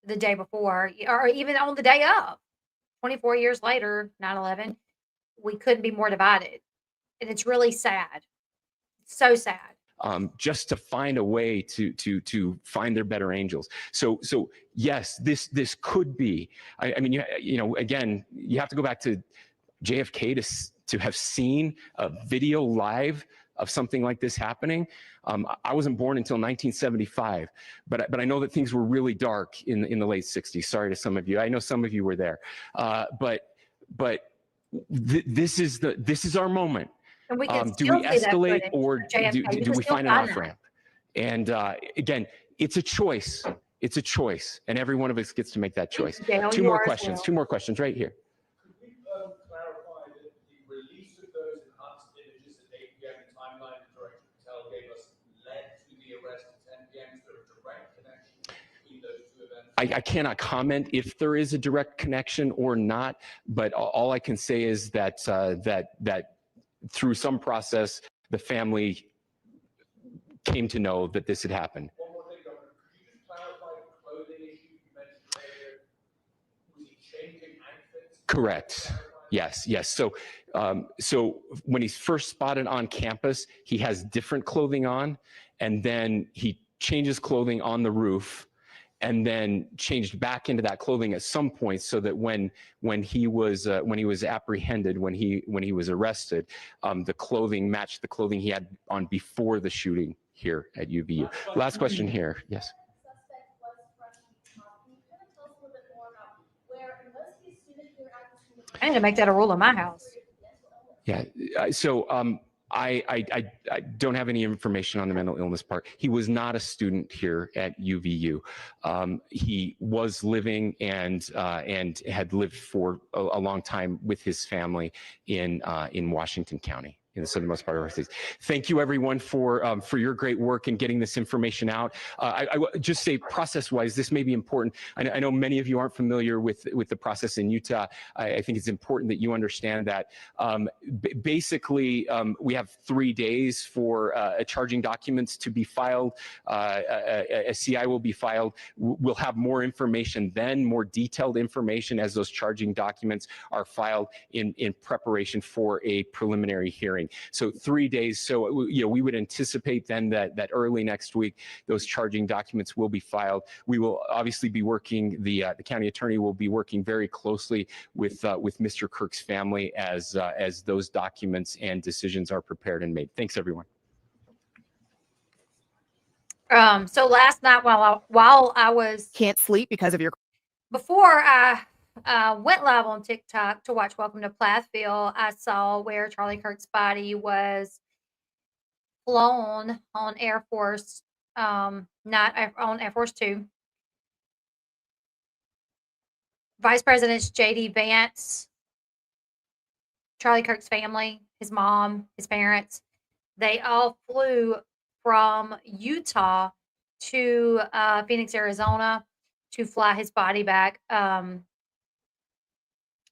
the day before, or even on the day of, 24 years later, 9/11, we couldn't be more divided. And it's really sad. So sad. Just to find a way to find their better angels. So yes, this could be. I mean, you know, again, you have to go back to JFK to have seen a video live of something like this happening. I wasn't born until 1975, but I know that things were really dark in the late 60s. Sorry to some of you. I know some of you were there, but this is our moment. And we can Do we escalate, or do we find an off ramp? And again, it's a choice. It's a choice, and every one of us gets to make that choice. Two more questions. Two more questions right here. Clarify that the release of those enhanced images at 8 p.m. in timeline that Director Patel gave us led to the arrest at 10 p.m. Is there a direct connection between those two events? I cannot comment if there is a direct connection or not, but all I can say is that that through some process, the family came to know that this had happened. One more thing, Governor. Could you just clarify the clothing issue you mentioned earlier? Was he changing outfits? Correct. Yes, yes. So when he's first spotted on campus, he has different clothing on, and then he changes clothing on the roof, and then changed back into that clothing at some point, so that when he was apprehended, when he was arrested, the clothing matched the clothing he had on before the shooting here at UVU. Last question here. Yes. I need to make that a rule in my house. Yeah. So I don't have any information on the mental illness part. He was not a student here at UVU. He was living and had lived for a long time with his family in Washington County, in the southernmost part of our state. Thank you, everyone, for your great work in getting this information out. I will just say, process-wise, this may be important. I know many of you aren't familiar with the process in Utah. I think it's important that you understand that. Basically, we have 3 days for charging documents to be filed. A CI will be filed. We'll have more information then, more detailed information as those charging documents are filed in preparation for a preliminary hearing. So 3 days. So we would anticipate then that early next week those charging documents will be filed. We will obviously be working. The county attorney will be working very closely with Mr. Kirk's family as those documents and decisions are prepared and made. Thanks, everyone. So last night while I was can't sleep because of your before I went live on TikTok to watch Welcome to Plathville, I saw where Charlie Kirk's body was flown on Air Force, not on Air Force 2. Vice Presidents J.D. Vance, Charlie Kirk's family, his mom, his parents, they all flew from Utah to Phoenix, Arizona to fly his body back.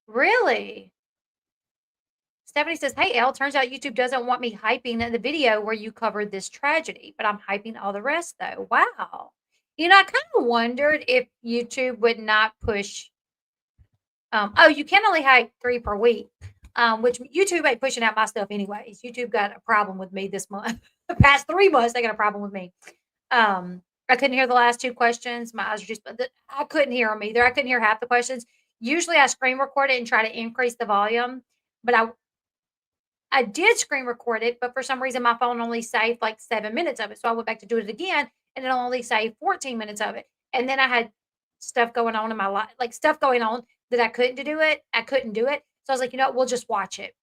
Really? Stephanie says, "Hey, Elle, turns out YouTube doesn't want me hyping the video where you covered this tragedy, but I'm hyping all the rest, though." Wow. You know, I kind of wondered if YouTube would not push. Oh, you can only hype 3 per week, which YouTube ain't pushing out my stuff anyways. YouTube got a problem with me this month. The past 3 months, they got a problem with me. I couldn't hear the last 2 questions. My eyes are just, I couldn't hear them either. I couldn't hear half the questions. Usually I screen record it and try to increase the volume, but I did screen record it, but for some reason my phone only saved like 7 minutes of it. So I went back to do it again and it only saved 14 minutes of it. And then I had stuff going on in my life, like stuff going on that I couldn't do it. I couldn't do it. So I was like, you know what, we'll just watch it.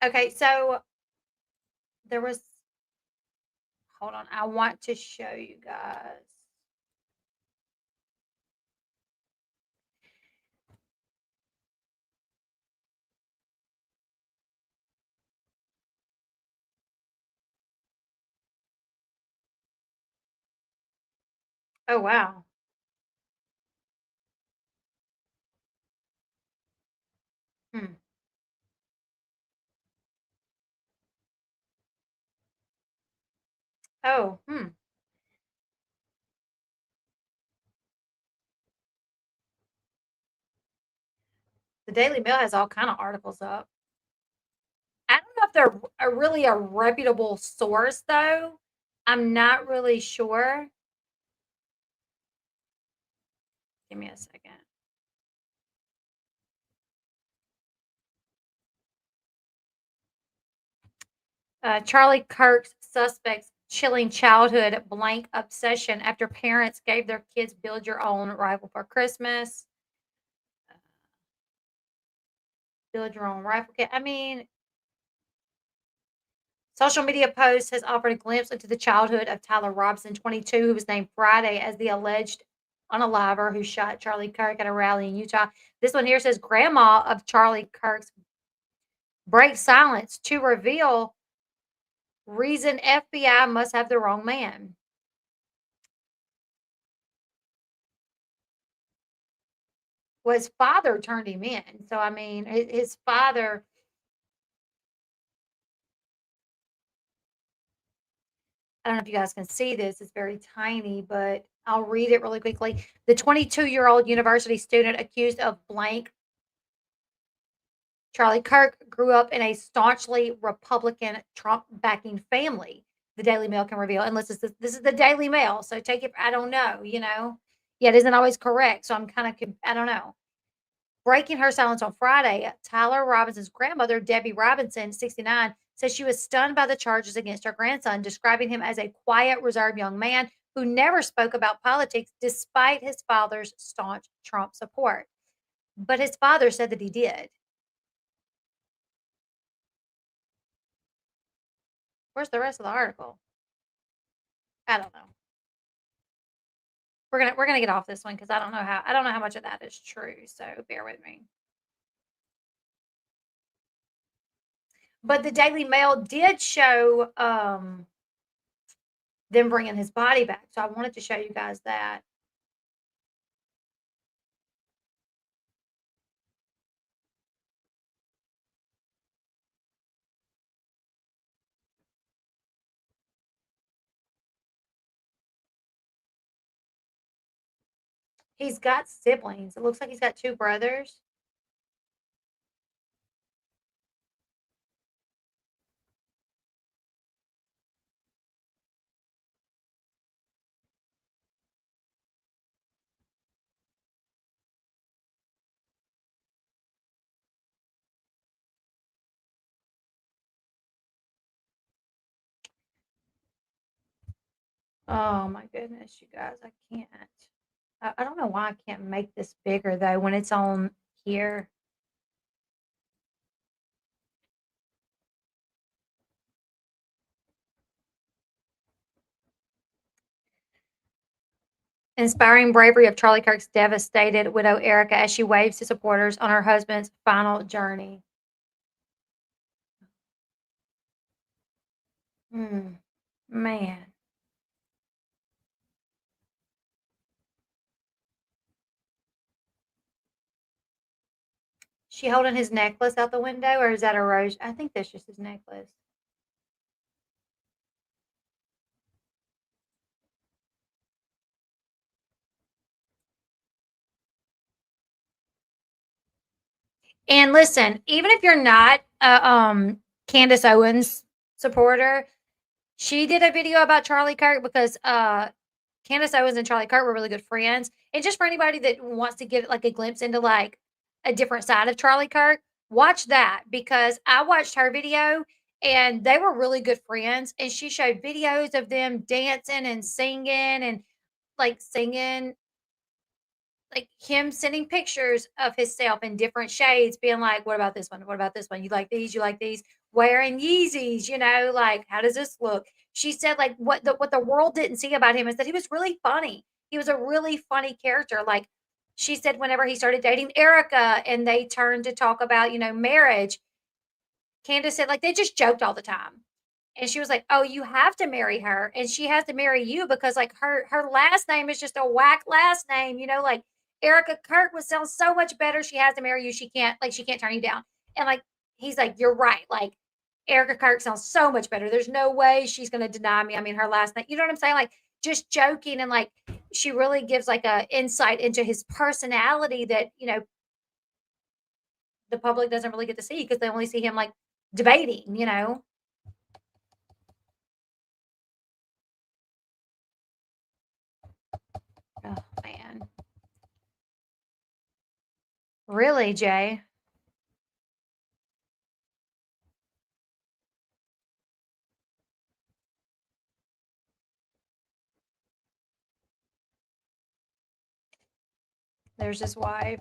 Okay, so there was, hold on, I want to show you guys. Oh, wow. Hmm. Oh, The Daily Mail has all kind of articles up. I don't know if they're really a reputable source, though. I'm not really sure. Give me a second. Charlie Kirk's suspects chilling childhood blank obsession after parents gave their kids build your own rifle for Christmas. Build your own rifle kit. I mean, social media post has offered a glimpse into the childhood of Tyler Robson, 22, who was named Friday as the alleged unaliver who shot Charlie Kirk at a rally in Utah. This one here says grandma of Charlie Kirk's breaks silence to reveal reason FBI must have the wrong man. Well, his father turned him in. So, I mean, his father. I don't know if you guys can see this. It's very tiny, but I'll read it really quickly. The 22-year-old university student accused of blank Charlie Kirk grew up in a staunchly Republican Trump backing family. The Daily Mail can reveal, unless this is the Daily Mail. So take it, I don't know, Yeah, it isn't always correct. So I'm kind of, I don't know. Breaking her silence on Friday, Tyler Robinson's grandmother, Debbie Robinson, 69, says she was stunned by the charges against her grandson, describing him as a quiet, reserved young man who never spoke about politics despite his father's staunch Trump support. But his father said that he did. Where's the rest of the article? I don't know. We're gonna get off this one because I don't know how much of that is true. So bear with me. But the Daily Mail did show them bringing his body back. So I wanted to show you guys that. He's got siblings. It looks like he's got 2 brothers. Oh my goodness, you guys, I can't. I don't know why I can't make this bigger though when it's on here. Inspiring bravery of Charlie Kirk's devastated widow Erica as she waves to supporters on her husband's final journey. Man. She holding his necklace out the window, or is that a rose? I think that's just his necklace. And listen, even if you're not a Candace Owens supporter, she did a video about Charlie Kirk because Candace Owens and Charlie Kirk were really good friends. And just for anybody that wants to get like a glimpse into like a different side of Charlie Kirk, watch that because I watched her video and they were really good friends. And she showed videos of them dancing and singing and like singing, like him sending pictures of himself in different shades, being like, "What about this one? What about this one? You like these? You like these?" Wearing Yeezys, like, how does this look? She said, like, what the world didn't see about him is that he was really funny. He was a really funny character. Like she said, whenever he started dating Erica and they turned to talk about, marriage, Candace said, like, they just joked all the time. And she was like, "Oh, you have to marry her, and she has to marry you because like her last name is just a whack last name, like Erica Kirk would sound so much better. She has to marry you. She can't turn you down." And like he's like, "You're right. Like Erica Kirk sounds so much better. There's no way she's gonna deny me. I mean, her last name, you know what I'm saying? Like just joking and like she really gives like a insight into his personality that, the public doesn't really get to see because they only see him like debating. Oh man. Really, Jay? There's his wife.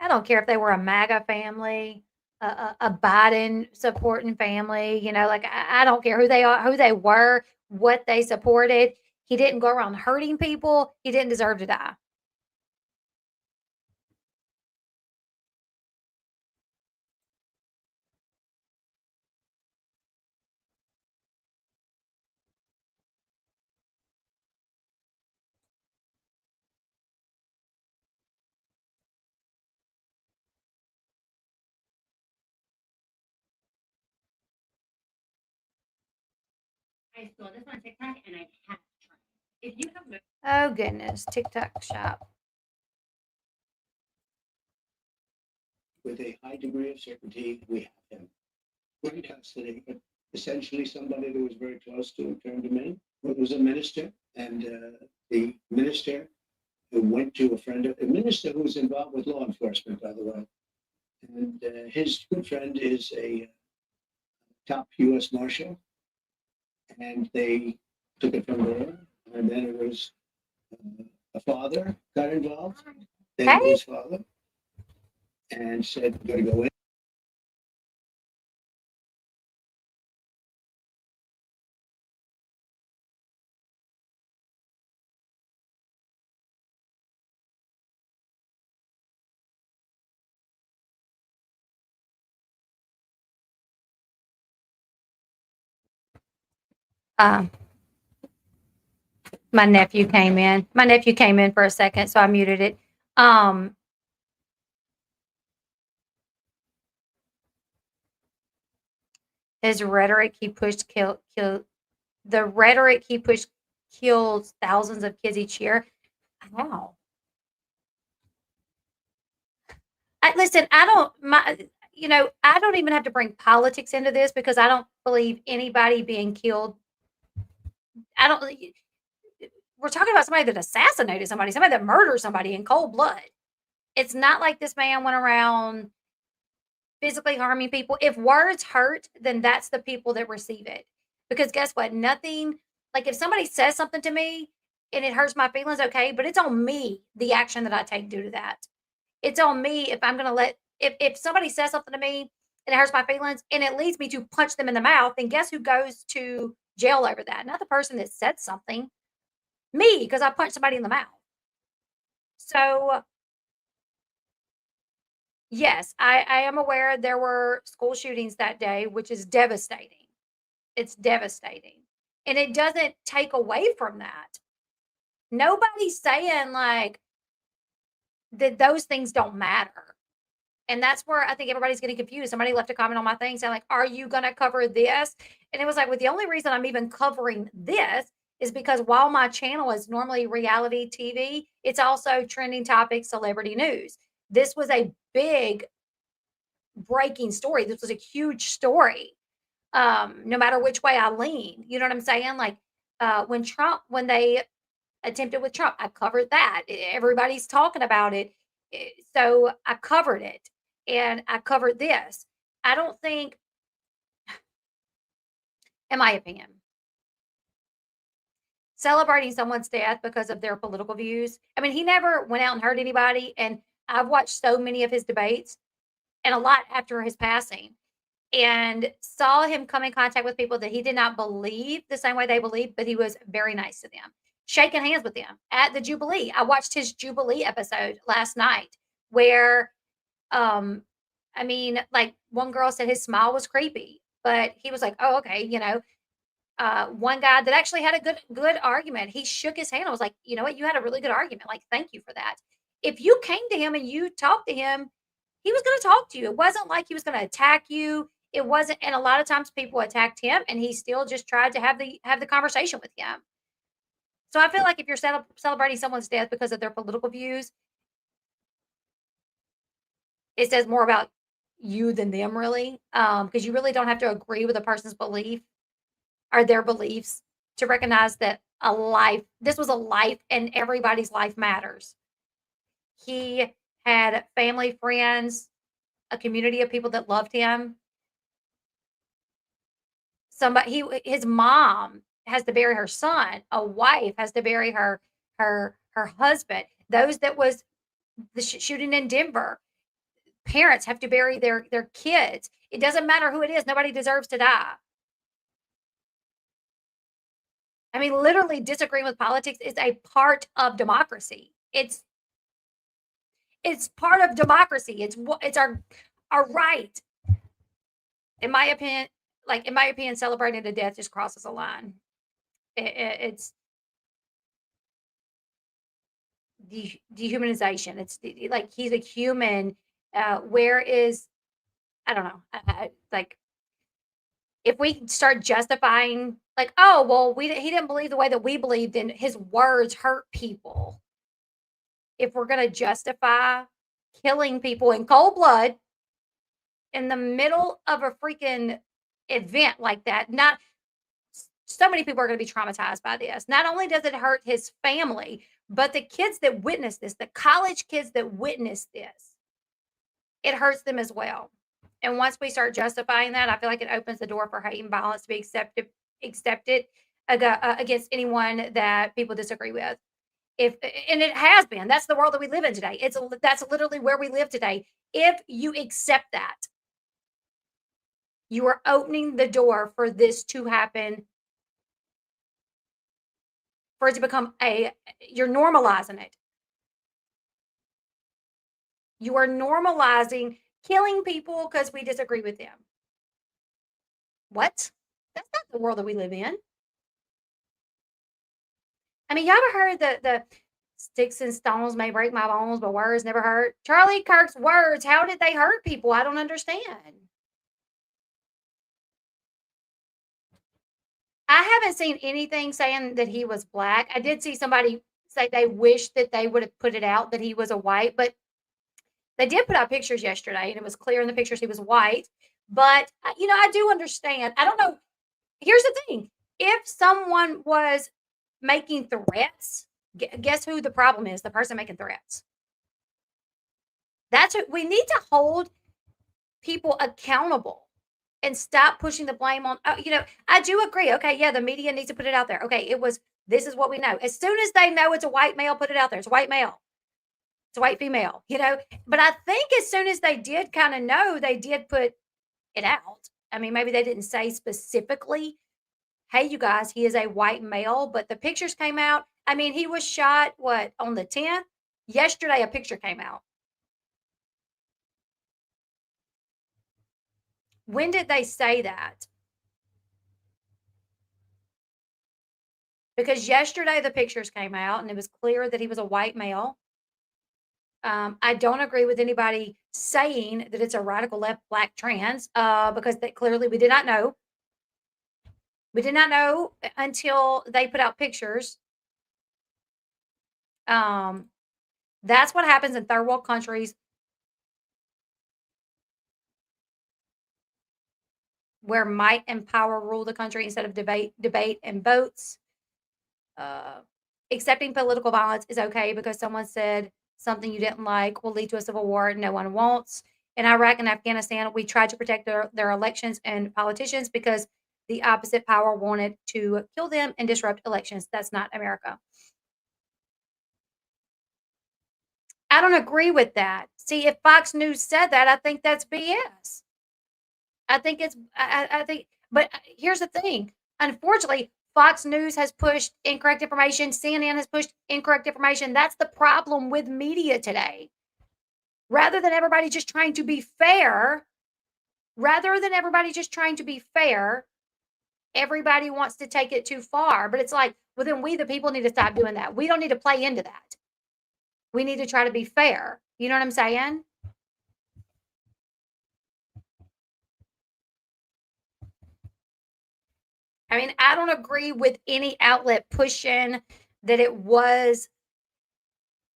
I don't care if they were a MAGA family, a Biden supporting family, like I don't care who they are, who they were, what they supported. He didn't go around hurting people. He didn't deserve to die. I saw this on TikTok and I have to try it. If you have Oh goodness, TikTok shop. With a high degree of certainty, we have him. We're in custody, but essentially somebody that was very close to him turned him in. It was a minister, and the minister who went to a minister who was involved with law enforcement, by the way. And his good friend is a top U.S. Marshal, and they took it from there. And then it was a father got involved, then his father, and said, "We're going to go in." Um, my nephew came in. My nephew came in for a second, so I muted it. His rhetoric he pushed kill the rhetoric he pushed kills thousands of kids each year. Wow. Listen, I don't even have to bring politics into this because I don't believe anybody being killed. I don't. We're talking about somebody that assassinated somebody that murdered somebody in cold blood. It's not like this man went around physically harming people. If words hurt, then that's the people that receive it. Because guess what? Nothing, like if somebody says something to me and it hurts my feelings, okay, but it's on me, the action that I take due to that. It's on me if I'm going to if somebody says something to me and it hurts my feelings and it leads me to punch them in the mouth, then guess who goes to jail over that? Not the person that said something, me, because I punched somebody in the mouth. So, yes, I am aware there were school shootings that day, which is devastating. It's devastating. And it doesn't take away from that. Nobody's saying like that those things don't matter. And that's where I think everybody's getting confused. Somebody left a comment on my thing saying like, are you going to cover this? And it was like, well, the only reason I'm even covering this is because while my channel is normally reality TV, it's also trending topics, celebrity news. This was a big breaking story. This was a huge story. No matter which way I lean, you know what I'm saying? Like when they attempted with Trump, I covered that. Everybody's talking about it. So I covered it and I covered this. I don't think, in my opinion, celebrating someone's death because of their political views. I mean, he never went out and hurt anybody. And I've watched so many of his debates and a lot after his passing and saw him come in contact with people that he did not believe the same way they believed, but he was very nice to them, shaking hands with them at the Jubilee. I watched his Jubilee episode last night where, I mean, like one girl said his smile was creepy, but he was like, oh, okay, you know. One guy that actually had a good argument, he shook his hand. I was like, you know what, you had a really good argument. Like, thank you for that. If you came to him and you talked to him, he was going to talk to you. It wasn't like he was going to attack you. It wasn't, and a lot of times people attacked him, and he still just tried to have the conversation with him. So I feel like if you're celebrating someone's death because of their political views, it says more about you than them, really, because you really don't have to agree with a person's belief or their beliefs to recognize that this was a life, and everybody's life matters. He had family, friends, a community of people that loved him. His mom has to bury her son. A wife has to bury her husband. Those that was the shooting in Denver. Parents have to bury their kids. It doesn't matter who it is. Nobody deserves to die. I mean, literally disagreeing with politics is a part of democracy. It's part of democracy. It's our right. In my opinion, celebrating the death just crosses a line. It's dehumanization. It's like he's a human. Where is, I don't know. Like if we start justifying, like, oh well, he didn't believe the way that we believed, and his words hurt people. If we're going to justify killing people in cold blood in the middle of a freaking event like that, not so many people are going to be traumatized by this. Not only does it hurt his family, but the kids that witnessed this, the college kids that witnessed this, it hurts them as well. And once we start justifying that, I feel like it opens the door for hate and violence to be accepted against anyone that people disagree with. And it has been. That's the world that we live in today. That's literally where we live today. If you accept that, you are opening the door for this to happen, for it to become you're normalizing it. You are normalizing killing people because we disagree with them. What? That's not the world that we live in. I mean, y'all ever heard the sticks and stones may break my bones, but words never hurt? Charlie Kirk's words, how did they hurt people? I don't understand. I haven't seen anything saying that he was black. I did see somebody say they wish that they would have put it out that he was a white, but they did put out pictures yesterday, and it was clear in the pictures he was white. But, I do understand. I don't know. Here's the thing. If someone was making threats, guess who the problem is? The person making threats. That's what we need to hold people accountable and stop pushing the blame on. I do agree. Okay, yeah, the media needs to put it out there. Okay, this is what we know. As soon as they know it's a white male, put it out there. It's a white male. It's a white female, But I think as soon as they did kind of know, they did put it out. I mean, maybe they didn't say specifically, hey, you guys, he is a white male, but the pictures came out. I mean, he was shot, on the 10th? Yesterday, a picture came out. When did they say that? because yesterday the pictures came out and it was clear that he was a white male. I don't agree with anybody saying that it's a radical left black trans because that clearly we did not know. We did not know until they put out pictures. That's what happens in third world countries where might and power rule the country instead of debate and votes. Accepting political violence is okay because someone said something you didn't like will lead to a civil war no one wants. In Iraq and Afghanistan, we tried to protect their elections and politicians because the opposite power wanted to kill them and disrupt elections. That's not America. I don't agree with that. See, if Fox News said that, I think that's BS. I think it's, I think, but here's the thing. Unfortunately, Fox News has pushed incorrect information. CNN has pushed incorrect information. That's the problem with media today. Rather than everybody just trying to be fair, everybody wants to take it too far. But it's like, well, then we, the people, need to stop doing that. We don't need to play into that. We need to try to be fair. You know what I'm saying? I mean, I don't agree with any outlet pushing that it was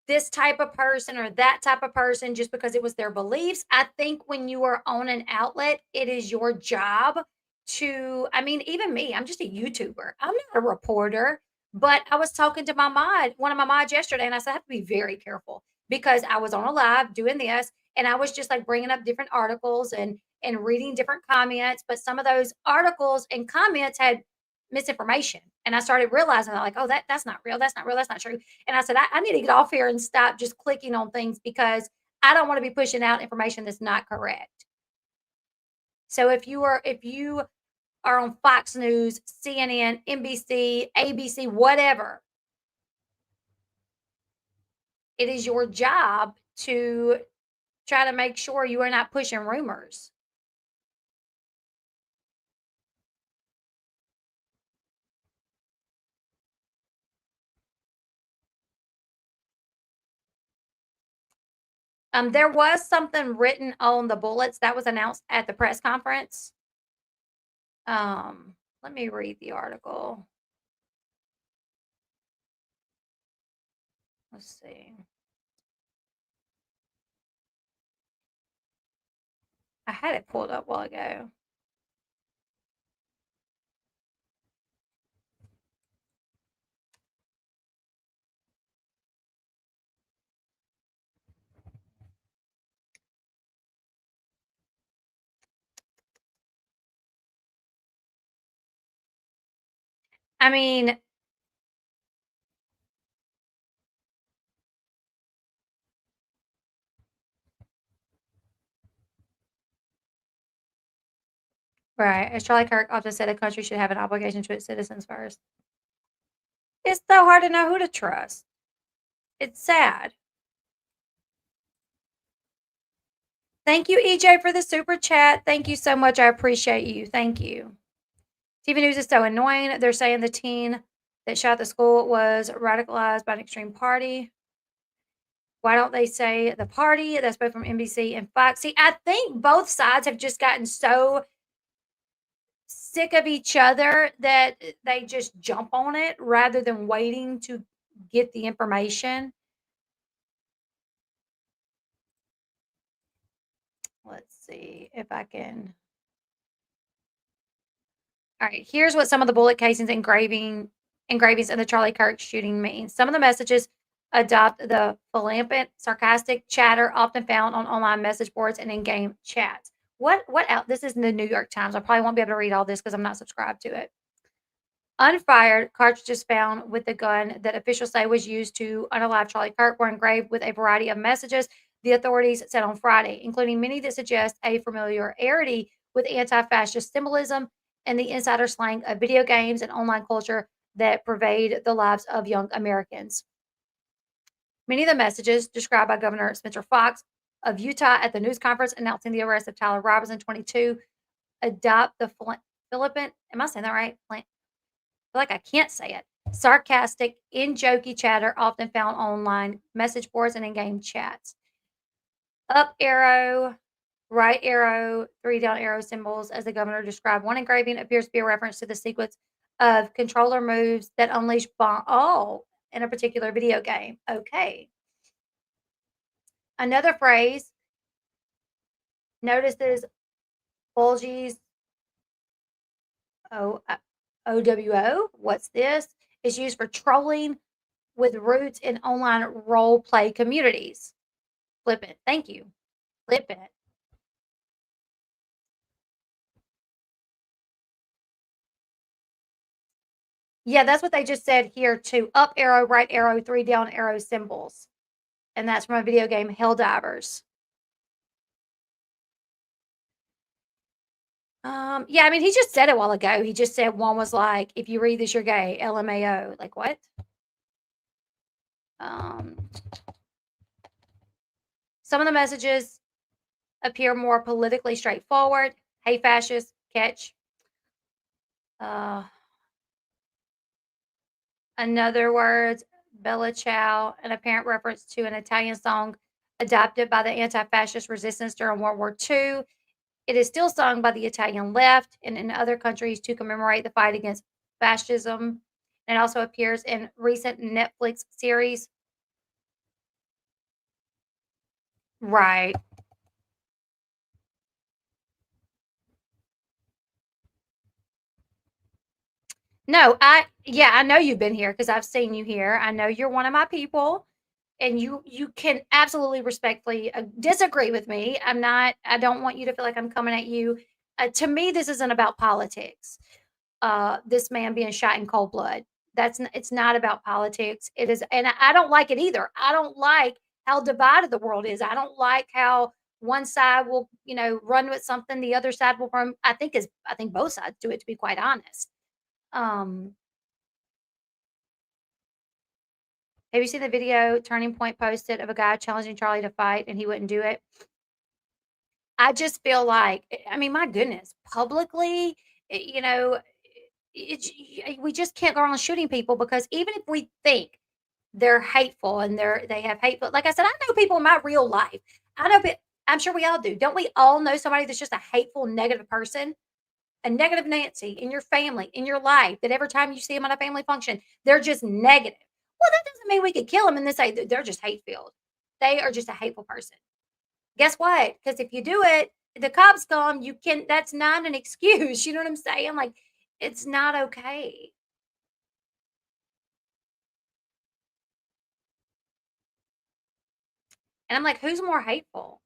this type of person or that type of person just because it was their beliefs. I think when you are on an outlet, it is your job to, I mean, even me, I'm just a YouTuber. I'm not a reporter, but I was talking to my mod, one of my mods yesterday, and I said, I have to be very careful because I was on a live doing this and I was just like bringing up different articles and reading different comments, but some of those articles and comments had misinformation. And I started realizing that, like, oh, that's not real. That's not real. That's not true. And I said, I need to get off here and stop just clicking on things because I don't want to be pushing out information that's not correct. So if you are on Fox News, CNN, NBC, ABC, whatever, it is your job to try to make sure you are not pushing rumors. There was something written on the bullets that was announced at the press conference. Let me read the article. Let's see. I had it pulled up a while ago. I mean, right. As Charlie Kirk often said, a country should have an obligation to its citizens first. It's so hard to know who to trust. It's sad. Thank you, EJ, for the super chat. Thank you so much. I appreciate you. Thank you. TV news is so annoying. They're saying the teen that shot the school was radicalized by an extreme party. Why don't they say the party? That's both from NBC and Fox. See, I think both sides have just gotten so sick of each other that they just jump on it rather than waiting to get the information. Let's see if I can. All right, here's what some of the bullet casings engravings in the Charlie Kirk shooting mean. Some of the messages adopt the flippant, sarcastic chatter often found on online message boards and in-game chats. What else? This is in the New York Times. I probably won't be able to read all this because I'm not subscribed to it. Unfired cartridges found with the gun that officials say was used to unalive Charlie Kirk were engraved with a variety of messages, the authorities said on Friday, including many that suggest a familiarity with anti-fascist symbolism and the insider slang of video games and online culture that pervade the lives of young Americans. Many of the messages described by Governor Spencer Fox of Utah at the news conference announcing the arrest of Tyler Robinson, 22, adopt the flippant, am I saying that right? I feel like I can't say it. sarcastic, in jokey chatter often found online message boards and in-game chats. Up arrow, right arrow, 3 down arrow symbols, as the governor described. One engraving appears to be a reference to the sequence of controller moves that unleash bomb. Oh, in a particular video game. Okay. Another phrase notices Bulgy's OWO. What's this? Is used for trolling with roots in online role play communities. Flip it. Thank you. Flip it. Yeah, that's what they just said here too. Up arrow, right arrow, 3 down arrow symbols. And that's from a video game, Helldivers. Yeah, I mean, he just said it a while ago. He just said one was like, if you read this, you're gay. LMAO. Like what? Some of the messages appear more politically straightforward. Hey, fascists, catch. In other words, Bella Ciao, an apparent reference to an Italian song adopted by the anti-fascist resistance during World War II. It is still sung by the Italian left and in other countries to commemorate the fight against fascism. It also appears in recent Netflix series. Right. No, I know you've been here because I've seen you here. I know you're one of my people, and you can absolutely respectfully disagree with me. I don't want you to feel like I'm coming at you. To me, this isn't about politics. This man being shot in cold blood. It's not about politics. It is, and I don't like it either. I don't like how divided the world is. I don't like how one side will, run with something, the other side will run. I think both sides do it, to be quite honest. Um, have you seen the video Turning Point posted of a guy challenging Charlie to fight and he wouldn't do it? I just feel like, I mean, my goodness, publicly, we just can't go around shooting people because even if we think they're hateful and they have hateful, like I said, I know people in my real life. I know, I'm sure we all do. Don't we all know somebody that's just a hateful, negative person? A negative Nancy in your family, in your life, that every time you see them at a family function, they're just negative. Well, that doesn't mean we could kill them and then say they're just hate filled. They are just a hateful person. Guess what? Because if you do it, the cops come, that's not an excuse. You know what I'm saying? Like, it's not okay. And I'm like, who's more hateful?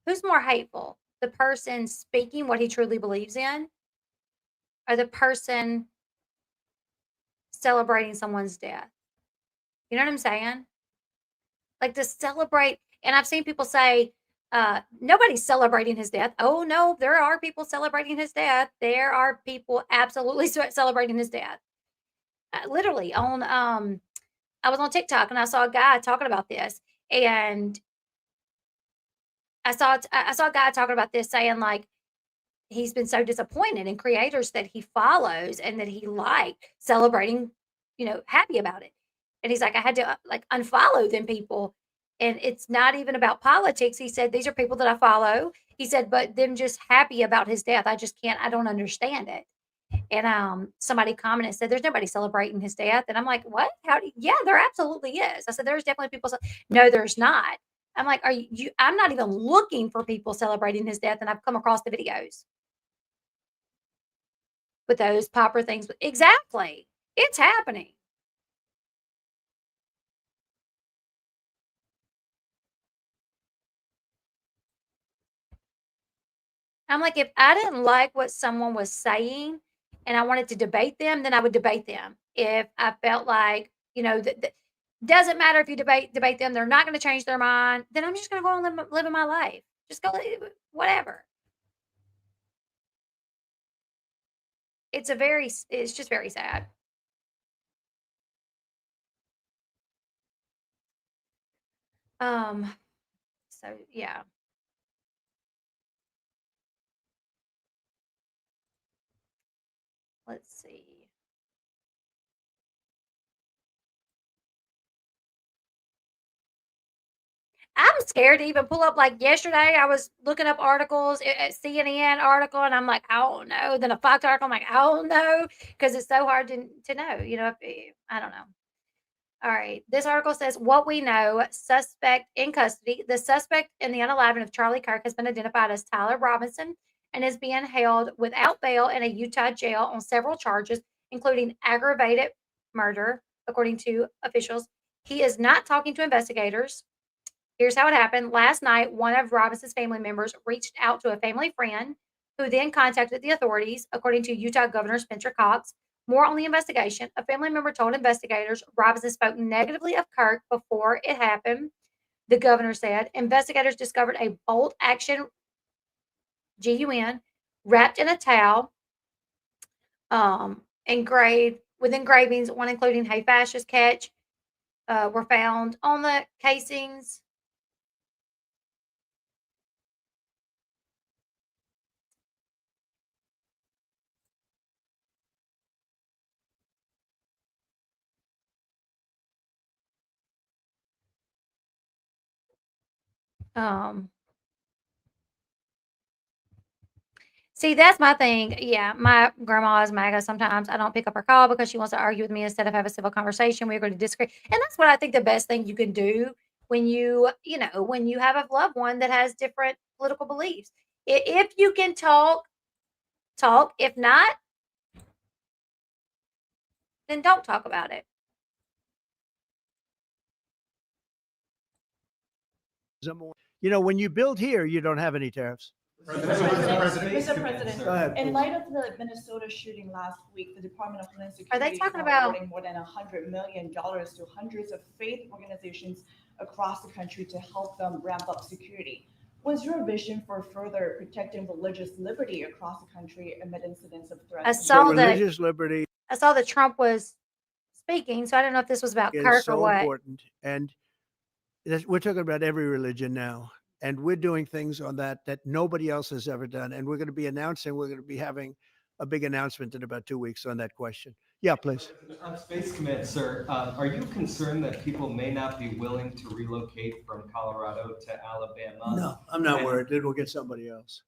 Who's more hateful? The person speaking what he truly believes in, or the person celebrating someone's death? You know what I'm saying? Like to celebrate, and I've seen people say, nobody's celebrating his death. Oh no, there are people celebrating his death. There are people absolutely celebrating his death. Literally I was on TikTok and I saw a guy talking about this, and I saw a guy talking about this saying like he's been so disappointed in creators that he follows and that he liked celebrating, happy about it. And he's like, I had to like unfollow them people. And it's not even about politics. He said, these are people that I follow. He said, but them just happy about his death. I don't understand it. And somebody commented, said, there's nobody celebrating his death. And I'm like, what? Yeah, there absolutely is. I said, there's definitely people. No, there's not. I'm like, I'm not even looking for people celebrating his death. And I've come across the videos with those popper things. Exactly. It's happening. I'm like, if I didn't like what someone was saying and I wanted to debate them, then I would debate them. If I felt like, doesn't matter if you debate them, they're not going to change their mind, then I'm just going to go on living my life. Just go, whatever. It's just very sad. So yeah. Let's see. I'm scared to even pull up. Like yesterday, I was looking up articles, a CNN article, and I'm like, I don't know. Then a Fox article, I'm like, I don't know, because it's so hard to know. I don't know. All right. This article says what we know: suspect in custody. The suspect in the unaliving of Charlie Kirk has been identified as Tyler Robinson and is being held without bail in a Utah jail on several charges, including aggravated murder, according to officials. He is not talking to investigators. Here's how it happened. Last night, one of Robinson's family members reached out to a family friend who then contacted the authorities, according to Utah Governor Spencer Cox. More on the investigation. A family member told investigators Robinson spoke negatively of Kirk before it happened. The governor said investigators discovered a bolt action gun wrapped in a towel, engraved with engravings, one including "Hey Fascist Catch," were found on the casings. See, that's my thing. Yeah, my grandma is MAGA. Sometimes I don't pick up her call because she wants to argue with me instead of have a civil conversation. We're going to disagree, and that's what I think the best thing you can do when when you have a loved one that has different political beliefs. If you can talk, talk. If not, then don't talk about it. When you build here, you don't have any tariffs. Mr. President, Go ahead, in please. light of the Minnesota shooting last week, the Department of Homeland Are they Security talking is about- awarding more than $100 million to hundreds of faith organizations across the country to help them ramp up security. What's your vision for further protecting religious liberty across the country amid incidents of threats? I saw that religious liberty I saw that Trump was speaking, so I don't know if this was about is Kirk or so what. important, and we're talking about every religion now, and we're doing things on that nobody else has ever done, and we're going to be having a big announcement in about 2 weeks on that question. Yeah, please. On Space Command, sir, are you concerned that people may not be willing to relocate from Colorado to Alabama? No, I'm not worried. Then we'll get somebody else.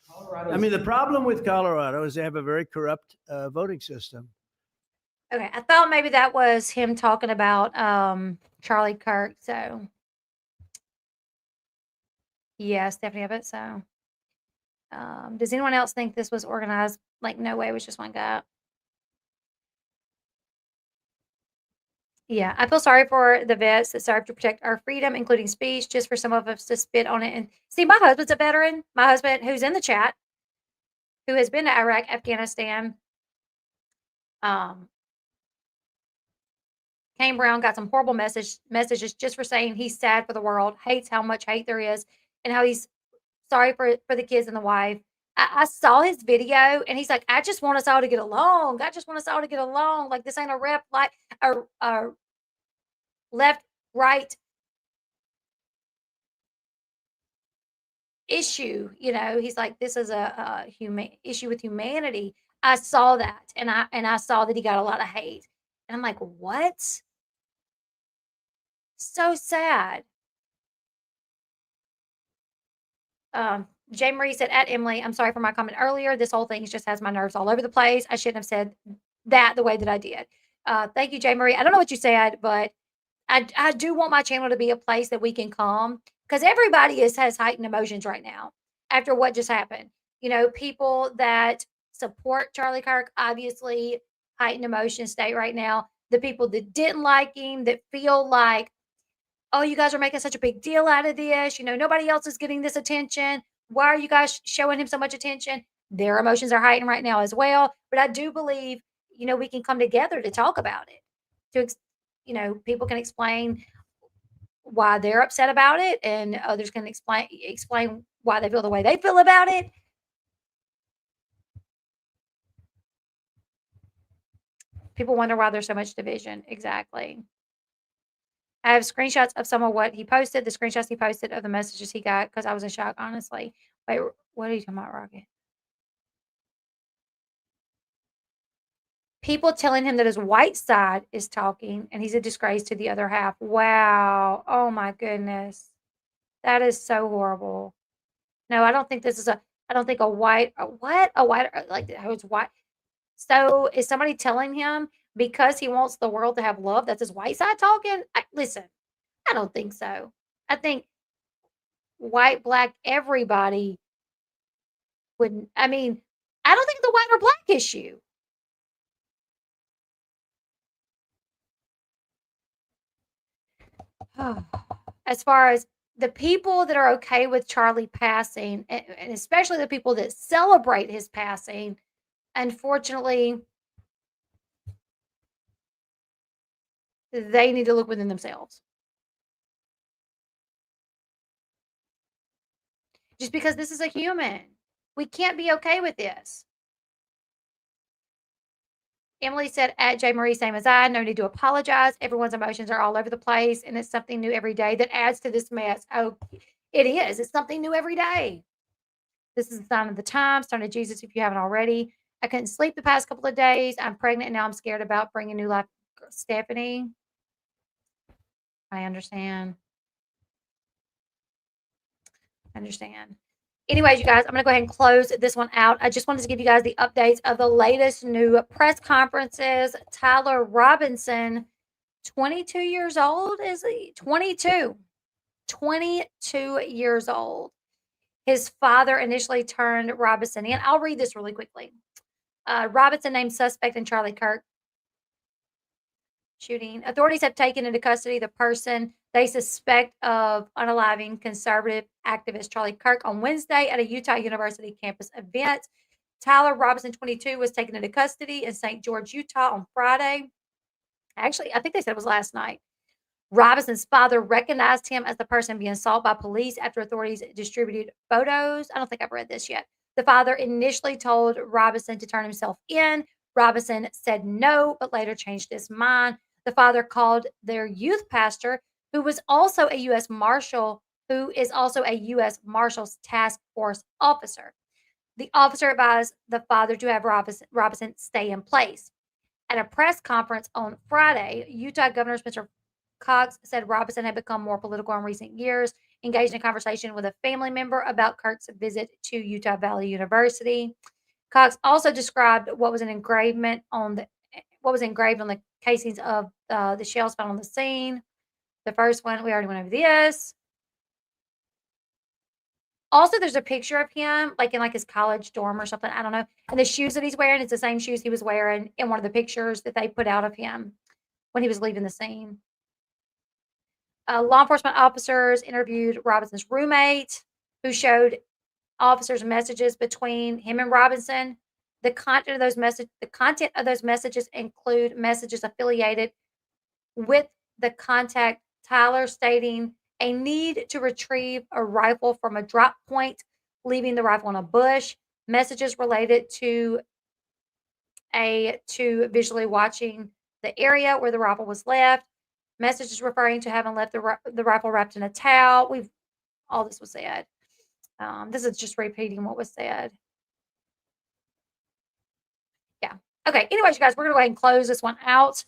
Colorado's- I mean, the problem with Colorado is they have a very corrupt voting system. Okay, I thought maybe that was him talking about Charlie Kirk. So yeah, Stephanie Abbott. So does anyone else think this was organized? Like, no way, it was just one guy. Yeah, I feel sorry for the vets that serve to protect our freedom, including speech, just for some of us to spit on it. And see, my husband's a veteran. My husband, who's in the chat, who has been to Iraq, Afghanistan, Kane Brown got some horrible messages just for saying he's sad for the world, hates how much hate there is, and how he's sorry for the kids and the wife. I saw his video, and he's like, I just want us all to get along. I just want us all to get along. Like, this ain't a left right issue. He's like, this is a human issue with humanity. I saw that, and I saw that he got a lot of hate, and I'm like, what? So sad. J. Marie said, at Emily, I'm sorry for my comment earlier. This whole thing just has my nerves all over the place. I shouldn't have said that the way that I did. Thank you, J. Marie. I don't know what you said, but I do want my channel to be a place that we can come, because everybody has heightened emotions right now after what just happened. People that support Charlie Kirk, obviously heightened emotion state right now. The people that didn't like him, that feel like, oh, you guys are making such a big deal out of this. Nobody else is getting this attention. Why are you guys showing him so much attention? Their emotions are heightened right now as well. But I do believe, we can come together to talk about it. People can explain why they're upset about it, and others can explain why they feel the way they feel about it. People wonder why there's so much division. Exactly. I have screenshots of some of what he posted, the screenshots he posted of the messages he got, because I was in shock, honestly. Wait, what are you talking about, Rocket? People telling him that his white side is talking and he's a disgrace to the other half. Wow. Oh my goodness. That is so horrible. No, I don't think this is I don't think a white, like, who's white. So is somebody telling him because he wants the world to have love, that's his white side talking? Listen, I don't think so. I think white, black, everybody wouldn't. I mean, I don't think it's a white or black issue. As far as the people that are okay with Charlie passing, and especially the people that celebrate his passing, unfortunately, they need to look within themselves. Just because this is a human, we can't be okay with this. Emily said, at J. Marie, same as I, no need to apologize. Everyone's emotions are all over the place, and it's something new every day that adds to this mess. Oh, it is. It's something new every day. This is a sign of the time. Son of Jesus, if you haven't already. I couldn't sleep the past couple of days. I'm pregnant, and now I'm scared about bringing new life. Stephanie, I understand. I understand. Anyways, you guys, I'm going to go ahead and close this one out. I just wanted to give you guys the updates of the latest new press conferences. Tyler Robinson, 22 years old, is he? 22. 22 years old. His father initially turned Robinson in. I'll read this really quickly. Robinson named suspect in Charlie Kirk shooting. Authorities have taken into custody the person they suspect of unaliving conservative activist Charlie Kirk on Wednesday at a Utah University campus event. Tyler Robinson, 22, was taken into custody in St. George, Utah on Friday. Actually, I think they said it was last night. Robinson's father recognized him as the person being sought by police after authorities distributed photos. I don't think I've read this yet. The father initially told Robinson to turn himself in. Robinson said no, but later changed his mind. The father called their youth pastor, who is also a U.S. Marshals Task Force officer. The officer advised the father to have Robinson stay in place. At a press conference on Friday, Utah Governor Mr. Cox said Robinson had become more political in recent years, engaged in a conversation with a family member about Kirk's visit to Utah Valley University. Cox also described what was engraved on the casings of the shells found on the scene. The first one, we already went over this. Also, there's a picture of him, like in his college dorm or something. I don't know. And the shoes that he's wearing, it's the same shoes he was wearing in one of the pictures that they put out of him when he was leaving the scene. Law enforcement officers interviewed Robinson's roommate, who showed officers messages between him and Robinson. The content of those messages include messages affiliated with the contact Tyler, stating a need to retrieve a rifle from a drop point, leaving the rifle in a bush. Messages related to visually watching the area where the rifle was left. Messages referring to having left the rifle wrapped in a towel. All this was said. This is just repeating what was said. Yeah. Okay. Anyways, you guys, we're going to go ahead and close this one out.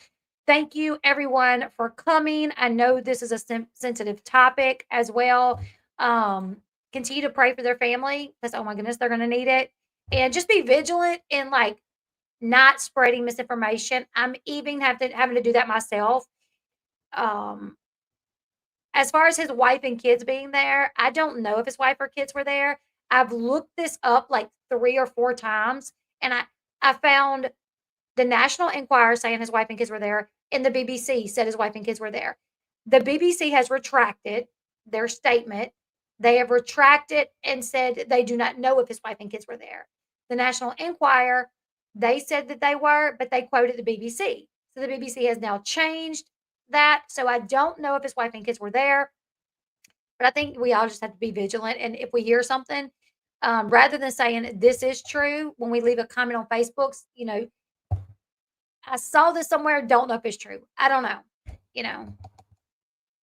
Thank you, everyone, for coming. I know this is a sensitive topic as well. Continue to pray for their family because, oh my goodness, they're going to need it. And just be vigilant in not spreading misinformation. I'm even having to do that myself. As far as his wife and kids being there, I don't know if his wife or kids were there. I've looked this up 3 or 4 times, and I found the National Enquirer saying his wife and kids were there, and the BBC said his wife and kids were there. The BBC has retracted their statement. They have retracted and said they do not know if his wife and kids were there. The National Enquirer, they said that they were, but they quoted the BBC. So the BBC has now changed that. So I don't know if his wife and kids were there, but I think we all just have to be vigilant. And if we hear something, rather than saying this is true, when we leave a comment on Facebook, I saw this somewhere, don't know if it's true. I don't know,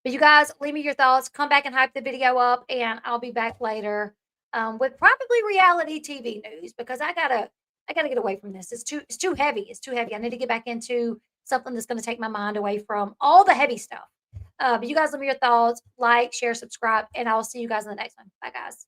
But you guys, leave me your thoughts. Come back and hype the video up, and I'll be back later with probably reality TV news because I gotta get away from this. It's too heavy. It's too heavy. I need to get back into something that's going to take my mind away from all the heavy stuff. But you guys let me your thoughts, like, share, subscribe, and I'll see you guys in the next one. Bye, guys.